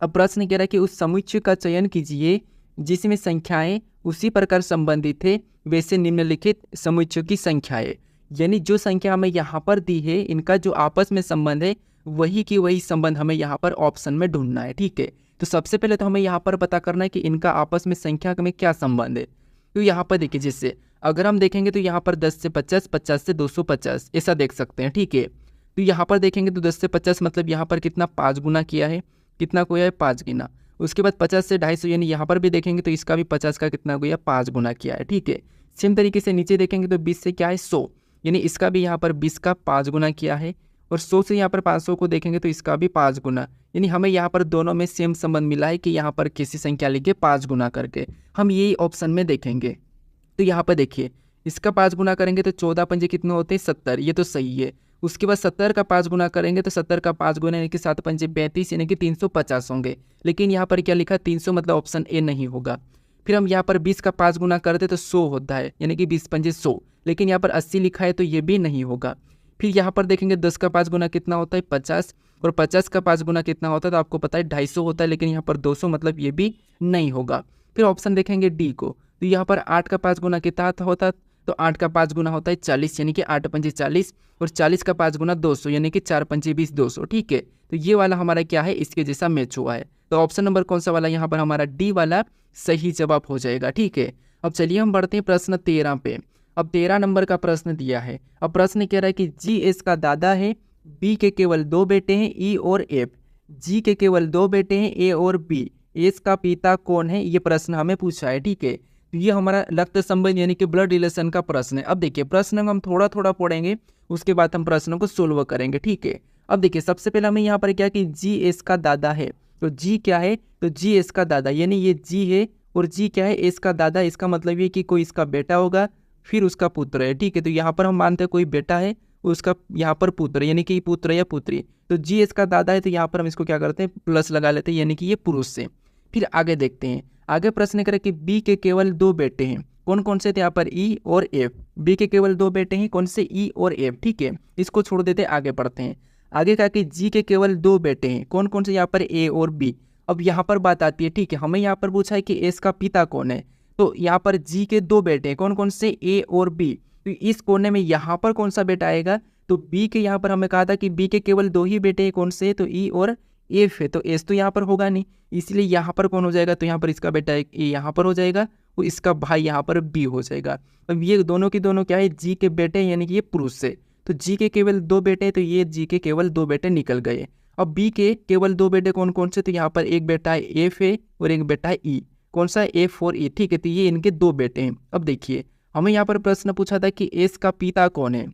अब प्रश्न कह रहा है कि उस समुच्चय का चयन कीजिए जिसमें संख्याएं उसी प्रकार संबंधित है वैसे निम्नलिखित समुच्चयों की संख्याएं, यानी जो संख्या हमें यहाँ पर दी है इनका जो आपस में संबंध है वही की वही संबंध हमें यहाँ पर ऑप्शन में ढूंढना है, ठीक है। तो सबसे पहले तो हमें यहाँ पर पता करना है कि इनका आपस में संख्या में क्या संबंध है। तो यहाँ पर देखिए जैसे अगर हम देखेंगे तो यहाँ पर 10 से 50, 50 से 250 ऐसा देख सकते हैं, ठीक है। तो यहाँ पर देखेंगे तो 10 से 50 मतलब यहाँ पर कितना 5 गुना किया है, कितना किया है 5 गुना। उसके बाद 50 से 250 यानी यहाँ पर भी देखेंगे तो इसका भी 50 का कितना किया 5 गुना किया है, ठीक है। सेम तरीके से नीचे देखेंगे तो 20 से क्या है 100, यानी इसका भी यहाँ पर 20 का 5 गुना किया है, और 100 से यहाँ पर 500 को देखेंगे तो इसका भी 5 गुना, यानी हमें यहाँ पर दोनों में सेम संबंध मिला है कि यहाँ पर किसी संख्या लिखे 5 गुना करके, हम यही ऑप्शन में देखेंगे। तो यहाँ पर देखिए इसका 5 गुना करेंगे तो 14 पंजे कितने होते हैं 70, ये तो सही है। उसके बाद 70 का 5 गुना करेंगे तो 70 का 5 गुना यानी कि 7 पंजे 32 यानी कि 350 होंगे, लेकिन यहाँ पर क्या लिखा 300 मतलब ऑप्शन ए नहीं होगा। फिर हम यहाँ पर 20 का 5 गुना करते तो 100 होता है, यानी कि 20 पंजे 100, लेकिन यहाँ पर 80 लिखा है तो ये भी नहीं होगा। फिर यहाँ पर देखेंगे 10 का 5 गुना कितना होता है 50, और 50 का 5 गुना कितना होता है तो आपको पता है 250 होता है, लेकिन यहाँ पर 200 मतलब ये भी नहीं होगा। फिर ऑप्शन देखेंगे डी को, तो यहाँ पर 8 का 5 गुना कितना होता तो 8 का 5 गुना होता है 40, यानी कि 8 पंजे 40, और 40 का 5 गुना 200 यानी कि 4 पंजे 20 200, ठीक है। तो ये वाला हमारा क्या है इसके जैसा मैच हुआ है, तो ऑप्शन नंबर कौन सा वाला यहाँ पर हमारा डी वाला सही जवाब हो जाएगा, ठीक है। अब चलिए हम बढ़ते हैं प्रश्न 13 पे। अब 13 नंबर का प्रश्न दिया है। अब प्रश्न कह रहा है कि जी एस का दादा है, बी के केवल 2 बेटे हैं ई और एफ, जी के केवल 2 बेटे हैं ए और बी, एस का पिता कौन है, ये प्रश्न हमें पूछा है, ठीक है। ये हमारा रक्त संबंध यानी कि ब्लड रिलेशन का प्रश्न है। अब देखिए प्रश्न हम थोड़ा थोड़ा पढ़ेंगे, उसके बाद हम प्रश्नों को सोल्व करेंगे, ठीक है। अब देखिए सबसे पहले हमें यहाँ पर क्या कि जी एस का दादा है, तो जी क्या है तो जी एस का दादा, यानी ये जी है और जी क्या है एस का दादा, इसका मतलब ये कि कोई इसका बेटा होगा फिर उसका पुत्र है, ठीक है। तो यहाँ पर हम मानते हैं कोई बेटा है उसका यहाँ पर पुत्र, यानी कि पुत्र या पुत्री, तो जी एस का दादा है तो यहाँ पर हम इसको क्या करते हैं प्लस लगा लेते हैं, यानी कि ये पुरुष से। फिर आगे देखते हैं, आगे प्रश्न करें कि बी के केवल 2 बेटे हैं, कौन कौन से थे यहाँ पर ई और एफ, बी के केवल 2 बेटे हैं कौन से ई और एफ, ठीक है। इसको छोड़ देते आगे पढ़ते हैं। आगे कहा कि जी के केवल 2 बेटे हैं, कौन कौन से यहाँ पर ए और बी। अब यहाँ पर बात आती है, ठीक है, हमें यहाँ पर पूछा है कि एस का पिता कौन है, तो यहाँ पर जी के 2 बेटे हैं कौन कौन से ए और बी, तो इस कोने में यहाँ पर कौन सा बेटा आएगा तो बी के, यहाँ पर हमें कहा था कि बी के केवल 2 ही बेटे हैं कौन से तो ई और एफ है, तो एस तो यहाँ पर होगा नहीं, इसलिए यहाँ पर कौन हो जाएगा तो यहाँ पर इसका बेटा ए यहाँ पर हो जाएगा और इसका भाई यहाँ पर बी हो जाएगा। अब ये दोनों की दोनों क्या है जी के बेटे यानी कि ये पुरुष से, तो जी के केवल 2 बेटे तो ये जी के केवल 2 बेटे निकल गए। अब बी के केवल 2 बेटे कौन कौन से, तो यहाँ पर एक बेटा है एफ है और एक बेटा है ई, कौन सा एफ और ई, ठीक है, तो ये इनके 2 बेटे हैं। अब देखिए हमें यहाँ पर प्रश्न पूछा था कि एस का पिता कौन है,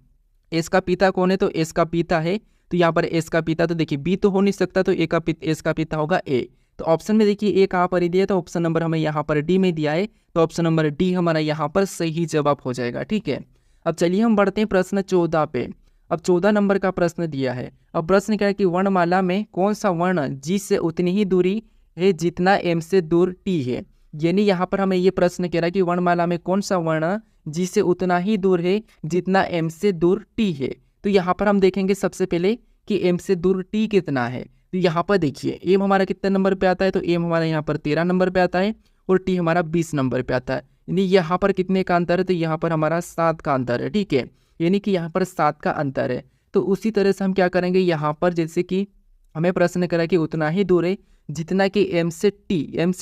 एस का पिता कौन है तो एस का पिता है, तो यहाँ पर एस का पिता तो देखिए बी तो हो नहीं सकता तो ए का एस का पिता होगा ए, तो ऑप्शन में देखिए ए कहाँ पर ही दिया तो ऑप्शन नंबर हमें यहाँ पर डी में दिया है, तो ऑप्शन नंबर डी हमारा यहाँ पर सही जवाब हो जाएगा, ठीक है। अब चलिए हम बढ़ते हैं प्रश्न 14 पे। अब 14 नंबर का प्रश्न दिया है। अब प्रश्न क्या है कि वर्णमाला में कौन सा वर्ण जी से उतनी ही दूरी है जितना एम से दूर टी है, यानी यहाँ पर हमें ये प्रश्न कह रहा है कि वर्णमाला में कौन सा वर्ण जी से उतना ही दूर है जितना एम से दूर टी है। तो यहाँ पर हम देखेंगे सबसे पहले कि एम से दूर टी कितना है, तो यहाँ पर देखिए एम हमारा कितने नंबर पे आता है तो एम हमारा यहाँ पर 13 नंबर पे आता है और टी हमारा 20 नंबर पे आता है, यानी यहाँ पर कितने का अंतर है, तो यहाँ पर हमारा 7 का अंतर है, ठीक है, यानी कि यहाँ पर 7 का अंतर है। तो उसी तरह से हम क्या करेंगे, यहाँ पर जैसे कि हमें प्रश्न करा कि उतना ही दूर है जितना कि m से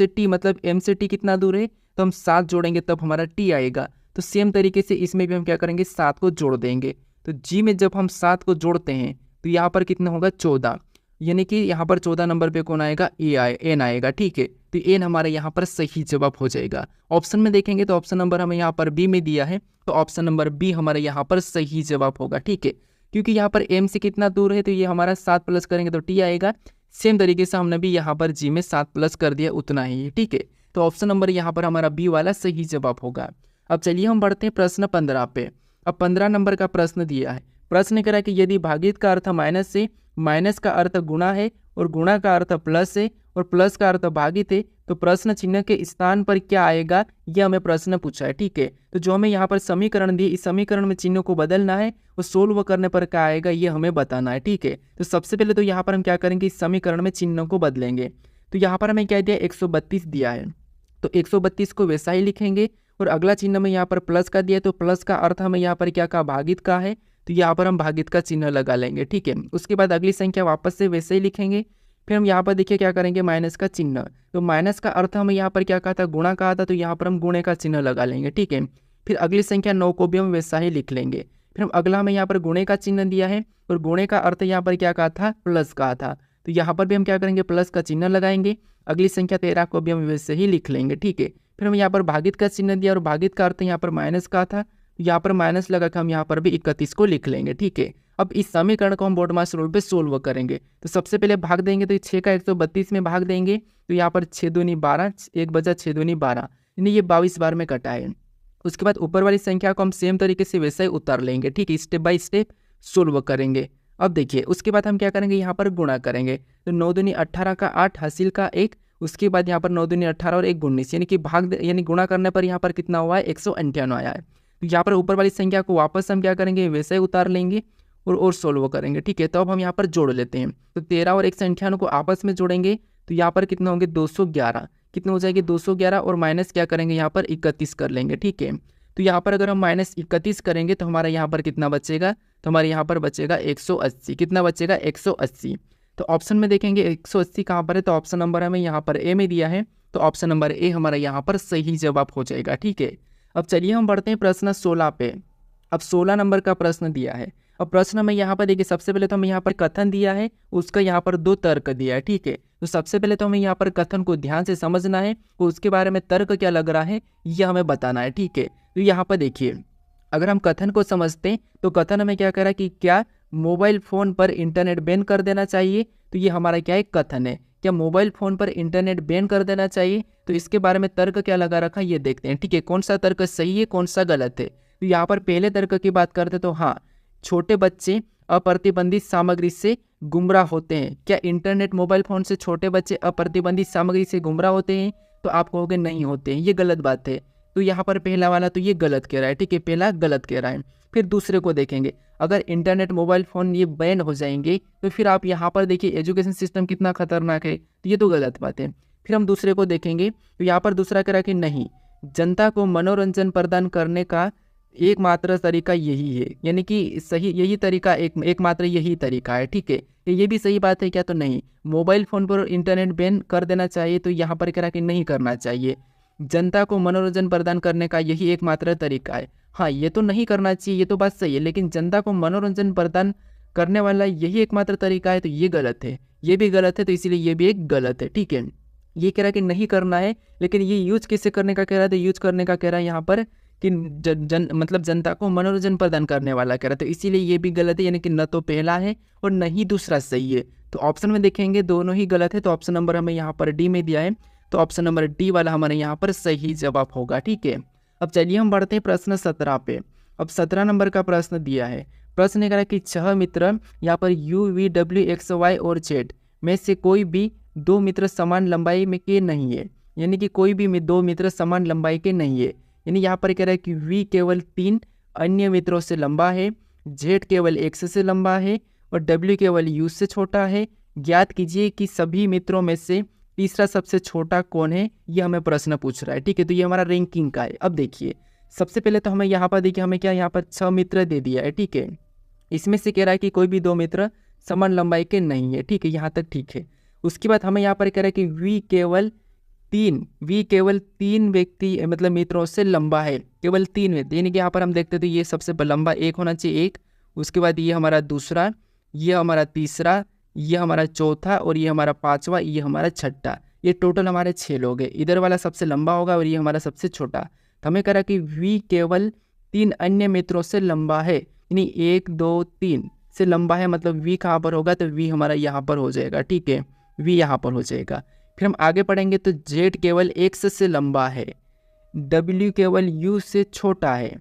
t मतलब m से t कितना दूर है, तो हम 7 जोड़ेंगे तब हमारा t आएगा। तो सेम तरीके से इसमें भी हम क्या करेंगे, 7 को जोड़ देंगे। तो g में जब हम 7 को जोड़ते हैं तो यहाँ पर कितना होगा, 14, यानी कि यहाँ पर 14 नंबर पे कौन आएगा, n आएगा, ठीक है। तो n हमारे यहाँ पर सही जवाब हो जाएगा। ऑप्शन में देखेंगे तो ऑप्शन नंबर हमें यहाँ पर b में दिया है, तो ऑप्शन नंबर b हमारे यहाँ पर सही जवाब होगा, ठीक है। क्योंकि यहाँ पर m से कितना दूर है, तो ये हमारा 7 प्लस करेंगे तो t आएगा। सेम तरीके से हमने भी यहाँ पर g में 7 प्लस कर दिया, उतना ही, ठीक है। तो ऑप्शन नंबर यहाँ पर हमारा b वाला सही जवाब होगा। अब चलिए हम बढ़ते हैं प्रश्न 15 पे। अब 15 नंबर का प्रश्न दिया है। प्रश्न करा कि यदि भागित का अर्थ माइनस से, माइनस का अर्थ गुणा है और गुणा का अर्थ प्लस है और प्लस का अर्थ भागित है, तो प्रश्न चिन्ह के स्थान पर क्या आएगा, यह हमें प्रश्न पूछा है, ठीक है। तो जो हमें यहाँ पर समीकरण दिए, इस समीकरण में चिन्हों को बदलना है और सोल्व करने पर क्या आएगा ये हमें बताना है, ठीक है। तो सबसे पहले तो यहाँ पर हम क्या करेंगे, इस समीकरण में चिन्हों को बदलेंगे। तो यहाँ पर हमें क्या दिया, 132 दिया है, तो 132 को वैसा ही लिखेंगे। और अगला चिन्ह में यहाँ पर प्लस का दिया है, तो प्लस का अर्थ हमें यहाँ पर क्या कहा, भागित का है, तो यहाँ पर हम भागित का चिन्ह लगा लेंगे, ठीक है। उसके बाद अगली संख्या वापस से वैसे ही लिखेंगे। फिर हम यहाँ पर देखिए क्या करेंगे, माइनस का चिन्ह, तो माइनस का अर्थ हमें यहाँ पर क्या कहा था, गुणा कहा था, तो यहाँ पर हम गुणे का चिन्ह लगा लेंगे, ठीक है। फिर अगली संख्या 9 को भी हम वैसा ही लिख लेंगे। फिर हम अगला हमें यहाँ पर गुणे का चिन्ह दिया है और गुणे का अर्थ यहाँ पर क्या कहा था, प्लस कहा था, तो यहाँ पर भी हम क्या करेंगे, प्लस का चिन्ह लगाएंगे। अगली संख्या 13 को भी हम वैसे ही लिख लेंगे, ठीक है। फिर हम यहाँ पर भागित का चिन्ह दिया और भागित का अर्थ यहाँ पर माइनस का था, यहाँ पर माइनस लगा के हम यहाँ पर भी 31 को लिख लेंगे, ठीक है। अब इस समीकरण को हम बोर्ड मास रूल पे सोल्व करेंगे। तो सबसे पहले भाग देंगे, तो 6 का 132 में भाग देंगे, तो यहाँ पर 6 दूनी 12, 1 बचा 6 दूनी 12, यानी ये 22 बार में कटा है। उसके बाद ऊपर वाली संख्या को हम सेम तरीके से वैसा ही उतार लेंगे, ठीक है, स्टेप बाय स्टेप सोल्व करेंगे। अब देखिए उसके बाद हम क्या करेंगे, यहाँ पर गुणा करेंगे, तो 9 दूनी 18 का 8, हासिल का 1, उसके बाद यहाँ पर 9 दूनी 18 और 1 19, यानी कि यानी गुणा करने पर यहाँ पर कितना हुआ है, 198 आया है। तो यहाँ पर ऊपर वाली संख्या को वापस हम क्या करेंगे, वैसे ही उतार लेंगे और सोल्व करेंगे, ठीक है। तो अब हम यहाँ पर जोड़ लेते हैं, तो 13 और 198 को आपस में जोड़ेंगे, तो यहाँ पर कितना होंगे, 211, कितना हो जाएगी 211, और माइनस क्या करेंगे, यहाँ पर 31 कर लेंगे, ठीक है। तो यहाँ पर अगर हम माइनस 31 करेंगे तो हमारा यहाँ पर कितना बचेगा, तो हमारे यहाँ पर बचेगा 180, कितना बचेगा 180। तो ऑप्शन में देखेंगे 180 कहाँ पर है, तो ऑप्शन नंबर हमें यहाँ पर ए में दिया है, तो ऑप्शन नंबर ए हमारा यहाँ पर सही जवाब हो जाएगा, ठीक है। अब चलिए हम बढ़ते हैं प्रश्न 16 पे। अब 16 नंबर का प्रश्न दिया है। अब प्रश्न में यहाँ पर देखिए सबसे पहले तो हमें यहाँ पर कथन दिया है, उसका यहाँ पर 2 तर्क दिया है, ठीक है। तो सबसे पहले तो हमें यहाँ पर कथन को ध्यान से समझना है, तो उसके बारे में तर्क क्या लग रहा है यह हमें बताना है, ठीक है। तो यहाँ पर देखिए अगर हम कथन को समझते हैं तो कथन हमें क्या कह रहा है कि क्या मोबाइल फ़ोन पर इंटरनेट बैन कर देना चाहिए, तो ये हमारा क्या एक कथन है, क्या मोबाइल फ़ोन पर इंटरनेट बैन कर देना चाहिए। तो इसके बारे में तर्क क्या लगा रखा है ये देखते हैं, ठीक है, कौन सा तर्क सही है कौन सा गलत है। तो यहाँ पर पहले तर्क की बात करते तो हाँ, छोटे बच्चे अप्रतिबंधित सामग्री से गुमराह होते हैं। क्या इंटरनेट मोबाइल फ़ोन से छोटे बच्चे अप्रतिबंधित सामग्री से गुमराह होते हैं, तो आप कहोगे नहीं होते हैं, ये गलत बात है। तो यहाँ पर पहला वाला तो ये गलत कह रहा है, ठीक है, पहला गलत कह रहा है। फिर दूसरे को देखेंगे, अगर इंटरनेट मोबाइल फ़ोन ये बैन हो जाएंगे तो फिर आप यहाँ पर देखिए एजुकेशन सिस्टम कितना खतरनाक है, तो ये तो गलत बात है। फिर हम दूसरे को देखेंगे तो यहाँ पर दूसरा कह रहा है कि नहीं, जनता को मनोरंजन प्रदान करने का एकमात्र तरीका यही है, यानी कि सही यही तरीका एकमात्र यही तरीका है, ठीक है। ये भी सही बात है क्या, तो नहीं, मोबाइल फ़ोन पर इंटरनेट बैन कर देना चाहिए, तो यहाँ पर कह रहा है कि नहीं करना चाहिए। जनता को मनोरंजन प्रदान करने का यही एकमात्र तरीका है, हाँ ये तो नहीं करना चाहिए, ये तो बात सही है, लेकिन जनता को मनोरंजन प्रदान करने वाला यही एकमात्र तरीका है, तो ये गलत है, ये भी गलत है, तो इसीलिए ये भी एक गलत है, ठीक है। ये कह रहा है कि नहीं करना है, लेकिन ये यूज कैसे करने का कह रहा है, तो यूज करने का कह रहा है यहाँ पर कि मतलब जनता को मनोरंजन प्रदान करने वाला कह रहा है, तो इसीलिए ये भी गलत है, यानी कि न तो पहला है और न ही दूसरा सही है। तो ऑप्शन में देखेंगे दोनों ही गलत है, तो ऑप्शन नंबर हमें यहाँ पर डी में दिया है, तो ऑप्शन नंबर डी वाला हमारे यहाँ पर सही जवाब होगा, ठीक है। अब चलिए हम बढ़ते हैं प्रश्न 17 पे। अब 17 नंबर का प्रश्न दिया है। प्रश्न कह रहा है कि 6 मित्र यहाँ पर U V W X Y और Z में से कोई भी 2 मित्र समान लंबाई में के नहीं है, यानी कि कोई भी 2 मित्र समान लंबाई के नहीं है। यानी यहाँ पर कह रहा है कि V केवल 3 अन्य मित्रों से लंबा है, Z केवल X से लंबा है और W केवल U से छोटा है। ज्ञात कीजिए कि सभी मित्रों में से तीसरा सबसे छोटा कौन है, ये हमें प्रश्न पूछ रहा है। ठीक है, तो ये हमारा रैंकिंग का है। अब देखिए सबसे पहले तो हमें यहाँ पर देखिए हमें क्या यहाँ पर 6 मित्र दे दिया है। ठीक है, इसमें से कह रहा है कि कोई भी 2 मित्र समान लंबाई के नहीं है। ठीक है, यहाँ तक ठीक है। उसके बाद हमें यहाँ पर कह रहा है कि वी केवल तीन व्यक्ति मतलब मित्रों से लंबा है, केवल 3 व्यक्ति, यानी कि यहाँ पर हम देखते तो ये सबसे लंबा 1 होना चाहिए, 1, उसके बाद ये हमारा दूसरा, ये हमारा तीसरा, ये हमारा चौथा और ये हमारा 5वां, ये हमारा छठा। ये टोटल हमारे 6 लोग हैं। इधर वाला सबसे लंबा होगा और ये हमारा सबसे छोटा। तो हमें कह रहा कि वी केवल 3 अन्य मित्रों से लंबा है, यानी 1 2 3 से लंबा है, मतलब वी कहाँ पर होगा, तो वी हमारा यहाँ पर हो जाएगा। ठीक है, वी यहाँ पर हो जाएगा। फिर हम आगे पढ़ेंगे तो जेड केवल एक्स से लंबा है, डब्ल्यू केवल यू से छोटा है,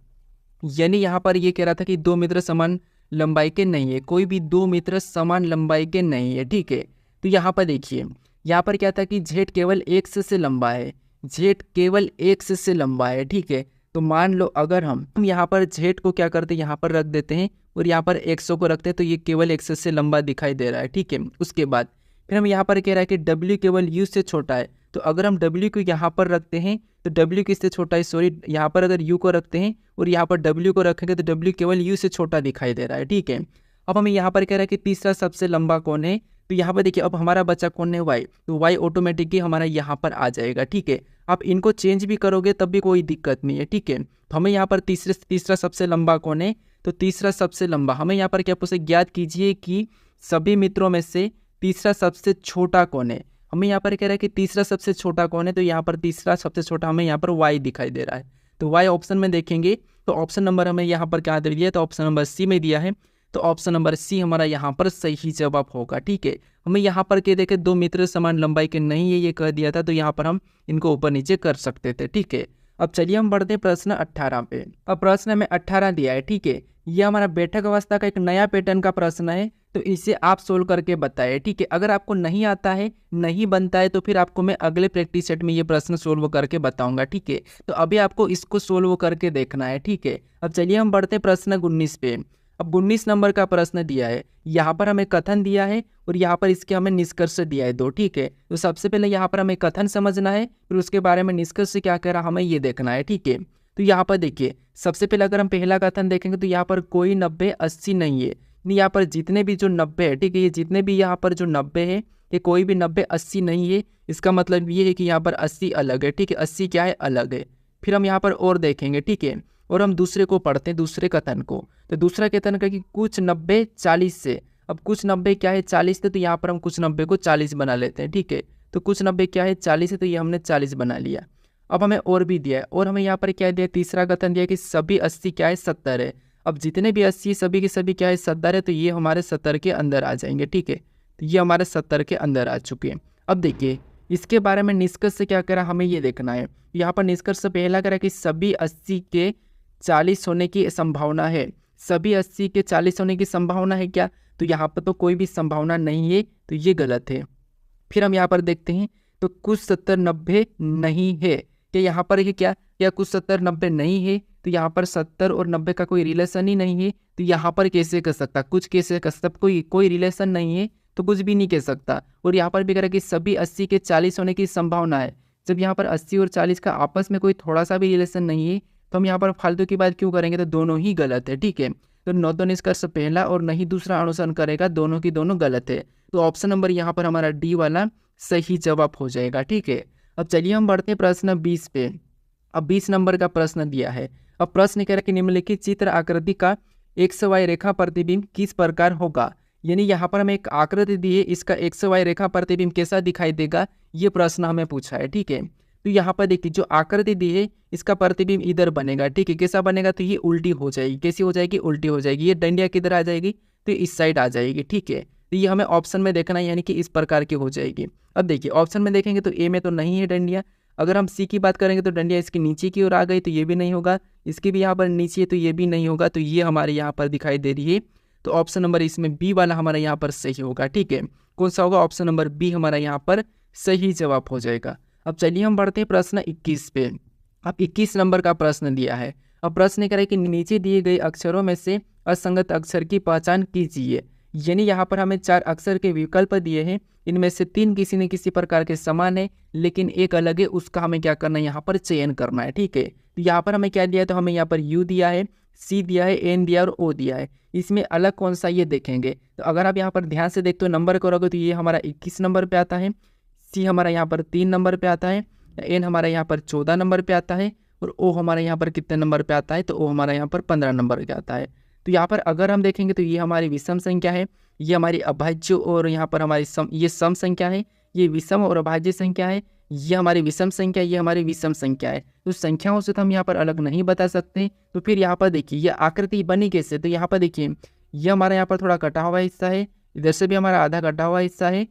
यानी यहाँ पर ये कह रहा था कि 2 मित्र समान लंबाई के नहीं है, कोई भी 2 मित्र समान लंबाई के नहीं है। ठीक है, तो यहाँ पर देखिए यहाँ पर क्या था कि जेड केवल एक्स से लंबा है, जेड केवल एक्स से लंबा है। ठीक है, तो मान लो अगर हम यहाँ पर जेड को क्या करते हैं, यहाँ पर रख देते हैं और यहाँ पर एक्स को रखते हैं, तो ये केवल एक्स से लंबा दिखाई दे रहा है। ठीक है, उसके बाद फिर हम यहाँ पर कह रहा है कि डब्ल्यू केवल यू से छोटा है, तो अगर हम डब्ल्यू को यहाँ पर रखते हैं तो डब्ल्यू किससे छोटा है, सॉरी यहाँ पर अगर यू को रखते हैं और यहाँ पर डब्ल्यू को रखेंगे तो डब्ल्यू केवल यू से छोटा दिखाई दे रहा है। ठीक है, अब हमें यहाँ पर कह रहा है कि तीसरा सबसे लंबा कौन है, तो यहाँ पर देखिए अब हमारा बच्चा कौन है, वाई, तो वाई ऑटोमेटिकली हमारा यहाँ पर आ जाएगा। ठीक है, आप इनको चेंज भी करोगे तब भी कोई दिक्कत नहीं है। ठीक है, तो हमें यहाँ पर तीसरा सबसे लंबा कौन है, तो तीसरा सबसे लंबा हमें यहाँ पर क्या पूछे, ज्ञात कीजिए कि सभी मित्रों में से तीसरा सबसे छोटा कौन है। हमें यहाँ पर कह रहा है कि तीसरा सबसे छोटा कौन है, तो यहाँ पर तीसरा सबसे छोटा हमें यहाँ पर वाई दिखाई दे रहा है। तो वाई ऑप्शन में देखेंगे तो ऑप्शन नंबर हमें यहाँ पर क्या दे दिया है, तो ऑप्शन नंबर सी में दिया है, तो ऑप्शन नंबर सी हमारा यहाँ पर सही जवाब होगा। ठीक है, हमें यहाँ पर के देखे 2 मित्र समान लंबाई के नहीं है ये कह दिया था, तो यहाँ पर हम इनको ऊपर नीचे कर सकते थे। ठीक है, अब चलिए हम बढ़ते हैं प्रश्न 18 पे। अब प्रश्न में 18 दिया है। ठीक है, ये हमारा बैठक अवस्था का एक नया पैटर्न का प्रश्न है, तो इसे आप सोल्व करके बताएं। ठीक है, अगर आपको नहीं आता है, नहीं बनता है, तो फिर आपको मैं अगले प्रैक्टिस सेट में ये प्रश्न सोल्व करके बताऊंगा। ठीक है, तो अभी आपको इसको सोल्व करके देखना है। ठीक है, अब चलिए हम बढ़ते हैं प्रश्न 19 पे। अब 19 नंबर का प्रश्न दिया है, यहाँ पर हमें कथन दिया है और यहाँ पर इसके हमें निष्कर्ष दिया है 2। ठीक है, तो सबसे पहले यहाँ पर हमें कथन समझना है, फिर उसके बारे में निष्कर्ष क्या कह रहा हमें ये देखना है। ठीक है, तो यहाँ पर देखिए सबसे पहले अगर हम पहला कथन देखेंगे तो यहाँ पर कोई 90 80 नहीं है, यहाँ पर जितने भी जो 90 है, ठीक है, ये जितने भी यहाँ पर जो 90 है ये कोई भी 90 80 नहीं है। इसका मतलब ये है कि यहाँ पर 80 अलग है। ठीक है, 80 क्या है, अलग है। फिर हम यहाँ पर और देखेंगे। ठीक है, और हम दूसरे को पढ़ते हैं, दूसरे कथन को। तो दूसरा कथन का कि कुछ 90 40 से, अब कुछ 90 क्या है 40 से, तो यहाँ पर हम कुछ 90 को 40 बना लेते हैं। ठीक है, तो कुछ 90 क्या है 40 है, तो ये हमने 40 बना लिया। अब हमें और भी दिया है, और हमें यहाँ पर क्या दिया, तीसरा कथन दिया कि सभी 80 क्या है 70 है। अब जितने भी 80 सभी के सभी क्या है 70 है, तो ये हमारे 70 के अंदर आ जाएंगे। ठीक है, तो ये हमारे 70 के अंदर आ चुके हैं। अब देखिए इसके बारे में निष्कर्ष से क्या करा हमें ये देखना है। यहाँ पर निष्कर्ष से पहला करा कि सभी 80 के 40 होने की संभावना है। सभी 80 के 40 होने की संभावना है क्या, तो यहाँ पर तो कोई भी संभावना नहीं है, तो ये गलत है। फिर हम यहाँ पर देखते हैं तो कुछ 70 90 नहीं है, कि यहाँ पर है क्या, या कुछ 70 90 नहीं है, तो यहाँ पर 70 और 90 का कोई रिलेशन ही नहीं है। तो यहाँ पर कैसे कर सकता, कुछ कैसे कर सकता, कोई रिलेशन नहीं है तो कुछ भी नहीं कह सकता। और यहाँ पर भी कह रहा है कि सभी 80 के 40 होने की संभावना है। जब यहाँ पर 80 और 40 का आपस में कोई थोड़ा सा भी रिलेशन नहीं है, तो हम यहाँ पर फालतू की बात क्यों करेंगे, तो दोनों ही गलत है। ठीक है, तो न तो निष्कर्ष पहला और न ही दूसरा अनुसरण करेगा, दोनों की दोनों गलत है। तो ऑप्शन नंबर यहाँ पर हमारा डी वाला सही जवाब हो जाएगा। ठीक है, अब चलिए हम बढ़ते हैं प्रश्न 20 पे। अब 20 नंबर का प्रश्न दिया है। अब प्रश्न कह रहा है कि निम्नलिखित चित्र आकृति का XY रेखा प्रतिबिंब किस प्रकार होगा। यानी यहाँ पर हमें एक आकृति दी है, इसका XY रेखा प्रतिबिंब कैसा दिखाई देगा, ये प्रश्न हमें पूछा है। ठीक है, तो यहाँ पर देखिए जो आकृति दी है इसका प्रतिबिंब इधर बनेगा। ठीक है, कैसा बनेगा, तो ये उल्टी हो जाएगी। कैसी हो जाएगी, उल्टी हो जाएगी। ये डंडिया किधर आ जाएगी, तो इस साइड आ जाएगी। ठीक है, तो ये हमें ऑप्शन में देखना है, यानी कि इस प्रकार की हो जाएगी। अब देखिए ऑप्शन में देखेंगे तो ए में तो नहीं है डंडिया। अगर हम सी की बात करेंगे तो डंडिया इसके नीचे की ओर आ गई, तो ये भी नहीं होगा। इसकी भी यहाँ पर नीचे है, तो ये भी नहीं होगा। तो ये हमारे यहाँ पर दिखाई दे रही है, तो ऑप्शन नंबर इसमें बी वाला हमारा यहाँ पर सही होगा। ठीक है, कौन सा होगा, ऑप्शन नंबर बी हमारा यहाँ पर सही जवाब हो जाएगा। अब चलिए हम बढ़ते हैं प्रश्न 21 पे। अब 21 नंबर का प्रश्न दिया है। अब प्रश्न कह रहा है कि नीचे दिए गए अक्षरों में से असंगत अक्षर की पहचान कीजिए। यानी यहाँ पर हमें 4 अक्षर के विकल्प दिए हैं, इनमें से 3 किसी न किसी प्रकार के समान है लेकिन एक अलग है, उसका हमें क्या करना है, यहाँ पर चयन करना है। ठीक है, तो यहाँ पर हमें क्या दिया है, तो हमें यहाँ पर यू दिया है, सी दिया है, एन दिया है और ओ दिया है। इसमें अलग कौन सा ये देखेंगे। तो अगर आप यहाँ पर ध्यान से देखते हो नंबर करोगे तो ये हमारा 21 नंबर पे आता है, सी हमारा यहाँ पर 3 नंबर पे आता है, एन हमारा यहाँ पर 14 नंबर पे आता है और ओ हमारा यहाँ पर कितने नंबर पे आता है, तो ओ हमारा यहाँ पर 15 नंबर पे आता है। तो यहाँ पर अगर हम देखेंगे तो ये हमारी विषम संख्या है, ये हमारी अभाज्य और यहाँ पर हमारी ये सम संख्या है, ये विषम और अभाज्य संख्या है, ये हमारी विषम संख्या, ये हमारी विषम संख्या है। तो संख्याओं से तो हम यहाँ पर अलग नहीं बता सकते। तो फिर यहाँ पर देखिए ये आकृति बनी कैसे, तो यहाँ पर देखिए ये हमारा यहाँ पर थोड़ा कटा हुआ हिस्सा है, इधर से भी हमारा आधा कटा हुआ हिस्सा है,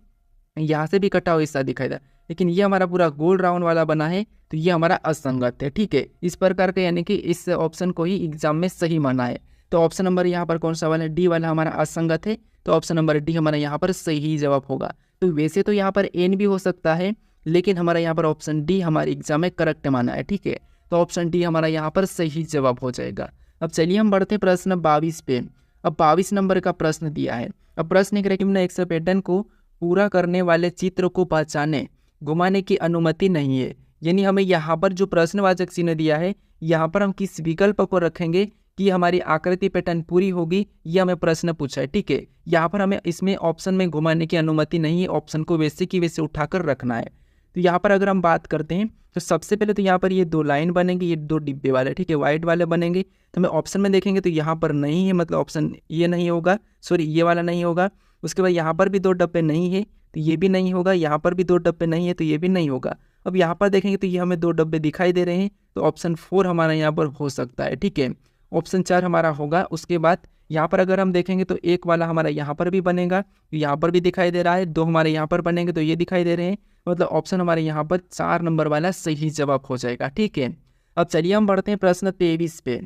यहाँ से भी कटा हुआ हिस्सा दिखाई दे, लेकिन ये हमारा पूरा गोल राउंड वाला बना है, तो ये हमारा असंगत है। ठीक है, इस प्रकार का यानी कि इस ऑप्शन को ही एग्जाम में सही माना है। तो ऑप्शन नंबर यहाँ पर कौन सा वाला है, डी वाला हमारा असंगत है, तो ऑप्शन नंबर डी हमारा यहाँ पर सही जवाब होगा। तो वैसे तो यहाँ पर एन भी हो सकता है, लेकिन हमारा यहाँ पर ऑप्शन डी हमारे एग्जाम में करेक्ट माना है। ठीक है, तो ऑप्शन डी हमारा यहाँ पर सही जवाब हो जाएगा। अब चलिए हम बढ़ते हैं प्रश्न 22 पे। अब 22 नंबर का प्रश्न दिया है। अब प्रश्न करें कि निम्न एक्स पैटर्न को पूरा करने वाले चित्र को पहचाने, घुमाने की अनुमति नहीं है। यानी हमें यहाँ पर जो प्रश्नवाचक चिन्ह दिया है, यहाँ पर हम किस विकल्प को रखेंगे कि हमारी आकृति पैटर्न पूरी होगी, यह हमें प्रश्न पूछा है। ठीक है, यहाँ पर हमें इसमें ऑप्शन में घुमाने की अनुमति नहीं है, ऑप्शन को वैसे की वैसे उठाकर रखना है। तो यहाँ पर अगर हम बात करते हैं तो सबसे पहले तो यहाँ पर ये 2 लाइन बनेंगे, ये 2 डिब्बे वाले, ठीक है, वाइट वाले बनेंगे। तो हमें ऑप्शन में देखेंगे तो यहाँ पर नहीं है, मतलब ऑप्शन ये नहीं होगा, सॉरी ये वाला नहीं होगा। उसके बाद यहाँ पर भी 2 डब्बे नहीं है तो ये भी नहीं होगा, यहाँ पर भी 2 डब्बे नहीं है तो ये भी नहीं होगा। अब यहाँ पर देखेंगे तो ये हमें 2 डब्बे दिखाई दे रहे हैं, तो ऑप्शन 4 हमारा यहाँ पर हो सकता है। ठीक है, ऑप्शन 4 हमारा होगा। उसके बाद यहाँ पर अगर हम देखेंगे तो एक वाला हमारा यहाँ पर भी बनेगा, यहाँ पर भी दिखाई दे रहा है, 2 हमारे यहाँ पर बनेंगे तो ये दिखाई दे रहे हैं, मतलब ऑप्शन हमारे यहाँ पर 4 नंबर वाला सही जवाब हो जाएगा। ठीक है, अब चलिए हम बढ़ते हैं प्रश्न 23 पे।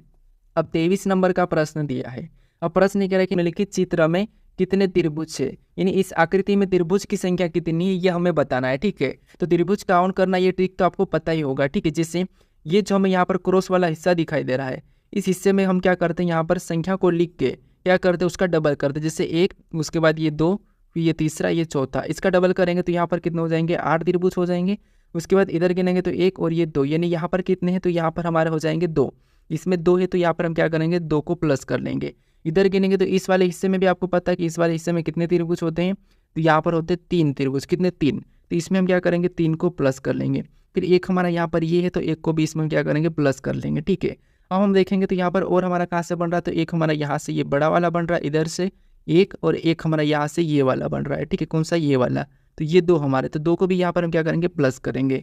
अब 23 नंबर का प्रश्न दिया है। अब प्रश्न कह रहा है कि निम्नलिखित चित्र में कितने त्रिभुज है, यानी इस आकृति में त्रिभुज की संख्या कितनी है ये हमें बताना है। ठीक है, तो त्रिभुज काउंट करना ये ट्रिक तो आपको पता ही होगा। ठीक है, जैसे ये जो हमें यहाँ पर क्रॉस वाला हिस्सा दिखाई दे रहा है, इस हिस्से में हम क्या करते हैं, यहाँ पर संख्या को लिख के क्या करते हैं, उसका डबल करते हैं। जैसे 1, उसके बाद ये 2, फिर ये तीसरा, ये चौथा, इसका डबल करेंगे तो यहाँ पर कितने हो जाएंगे, 8 त्रिभुज हो जाएंगे। उसके बाद इधर गिनेंगे तो 1 और ये 2, यानी यहाँ पर कितने हैं, तो यहाँ पर हमारे हो जाएंगे 2। इसमें 2 है तो यहाँ पर हम क्या करेंगे, 2 को प्लस कर लेंगे। इधर गिनेंगे तो इस वाले हिस्से में भी आपको पता है कि इस वाले हिस्से में कितने त्रिभुज होते हैं, तो यहाँ पर होते हैं 3 त्रिभुज। कितने, 3, तो इसमें हम क्या करेंगे, 3 को प्लस कर लेंगे। फिर एक हमारा यहाँ पर ये है तो 1 को भी इसमें क्या करेंगे, प्लस कर लेंगे। ठीक है, अब हम देखेंगे तो यहाँ पर और हमारा कहाँ से बन रहा है, तो एक हमारा यहाँ से ये बड़ा वाला बन रहा है इधर से एक, और एक हमारा यहाँ से ये वाला बन रहा है। ठीक है, कौन सा, ये वाला, तो ये 2 हमारे, तो 2 को भी यहाँ पर हम क्या करेंगे, प्लस करेंगे।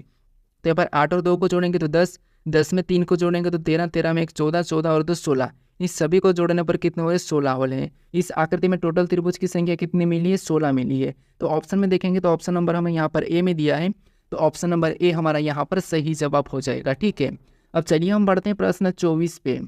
तो यहाँ पर 8 और 2 को जोड़ेंगे तो 10, 10 में 3 को जोड़ेंगे तो 13, 13 में 1 14, 14 और 2 16, इस सभी को जोड़ने पर कितने हुए, 16 होले हैं। इस आकृति में टोटल त्रिभुज की संख्या कितनी मिली है, 16 मिली है। तो ऑप्शन में देखेंगे तो ऑप्शन नंबर हमें यहाँ पर ए में दिया है, तो ऑप्शन नंबर ए हमारा यहाँ पर सही जवाब हो जाएगा। ठीक है, अब चलिए हम बढ़ते हैं प्रश्न 24 पे।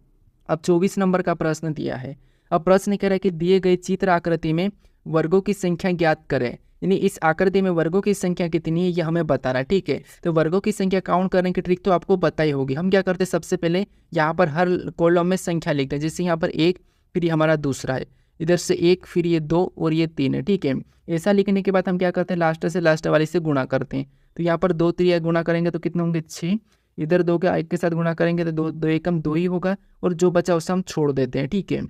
अब 24 नंबर का प्रश्न दिया है। अब प्रश्न कह रहा है कि दिए गए चित्र आकृति में वर्गों की संख्या ज्ञात करें, यानी इस आकृति में वर्गों की संख्या कितनी है ये हमें बता रहा है। ठीक है, तो वर्गों की संख्या काउंट करने की ट्रिक तो आपको पता ही होगी। हम क्या करते हैं, सबसे पहले यहाँ पर हर कॉलम में संख्या लिखते हैं। जैसे यहाँ पर 1, फिर ये हमारा दूसरा है, इधर से 1, फिर ये 2 और ये 3 है। ठीक है, ऐसा लिखने के बाद हम क्या करते हैं, लास्ट से लास्ट वाली से गुणा करते हैं। तो यहाँ पर 2 3 गुणा करेंगे तो कितने होंगे, 6, इधर 2 के 1 के साथ गुणा करेंगे तो 2 1 2 ही होगा, और जो बचा उसे हम छोड़ देते हैं। ठीक है,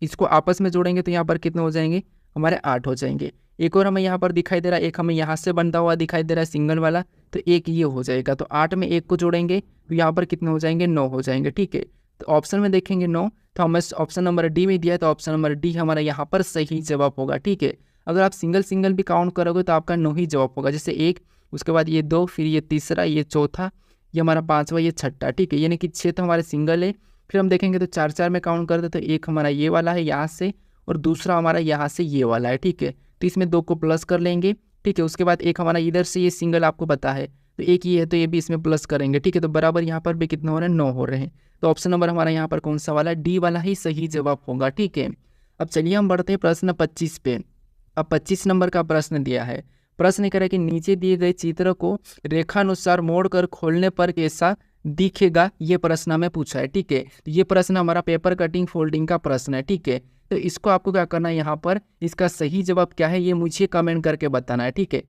इसको आपस में जोड़ेंगे तो यहाँ पर कितने हो जाएंगे, हमारे 8 हो जाएंगे। एक और हमें यहाँ पर दिखाई दे रहा है, एक हमें यहाँ से बनता हुआ दिखाई दे रहा है सिंगल वाला, तो एक ये हो जाएगा। तो 8 में 1 को जोड़ेंगे तो यहाँ पर कितने हो जाएंगे, 9 हो जाएंगे। ठीक है, तो ऑप्शन में देखेंगे 9, तो हमें ऑप्शन नंबर डी में दिया है, तो ऑप्शन नंबर डी हमारा यहाँ पर सही जवाब होगा। ठीक है, अगर आप सिंगल सिंगल भी काउंट करोगे तो आपका 9 ही जवाब होगा। जैसे 1, उसके बाद ये 2, फिर ये तीसरा, ये चौथा, ये हमारा 5वां, ये 6ठा। ठीक है, यानी कि 6 तो हमारे सिंगल है। फिर हम देखेंगे तो 4 4 में काउंट करते तो एक हमारा ये वाला है यहाँ से, और दूसरा हमारा यहाँ से ये वाला है। ठीक है, तो इसमें 2 को प्लस कर लेंगे। ठीक है, उसके बाद एक हमारा इधर से ये सिंगल आपको पता है, तो एक ये है तो ये भी इसमें प्लस करेंगे। ठीक है, तो बराबर यहाँ पर भी कितने हो रहे हैं, 9 हो रहे हैं। तो ऑप्शन नंबर हमारा यहाँ पर कौन सा वाला, डी वाला ही सही जवाब होगा। ठीक है, अब चलिए हम बढ़ते हैं प्रश्न 25 पे। अब 25 नंबर का प्रश्न दिया है। प्रश्न कह रहा है कि नीचे दिए गए चित्र को रेखानुसार मोड़कर खोलने पर कैसा दिखेगा, ये प्रश्न हमें पूछा है। ठीक है, तो ये प्रश्न हमारा पेपर कटिंग फोल्डिंग का प्रश्न है। ठीक है, तो इसको आपको क्या करना है, यहाँ पर इसका सही जवाब क्या है ये मुझे कमेंट करके बताना है, ठीक है।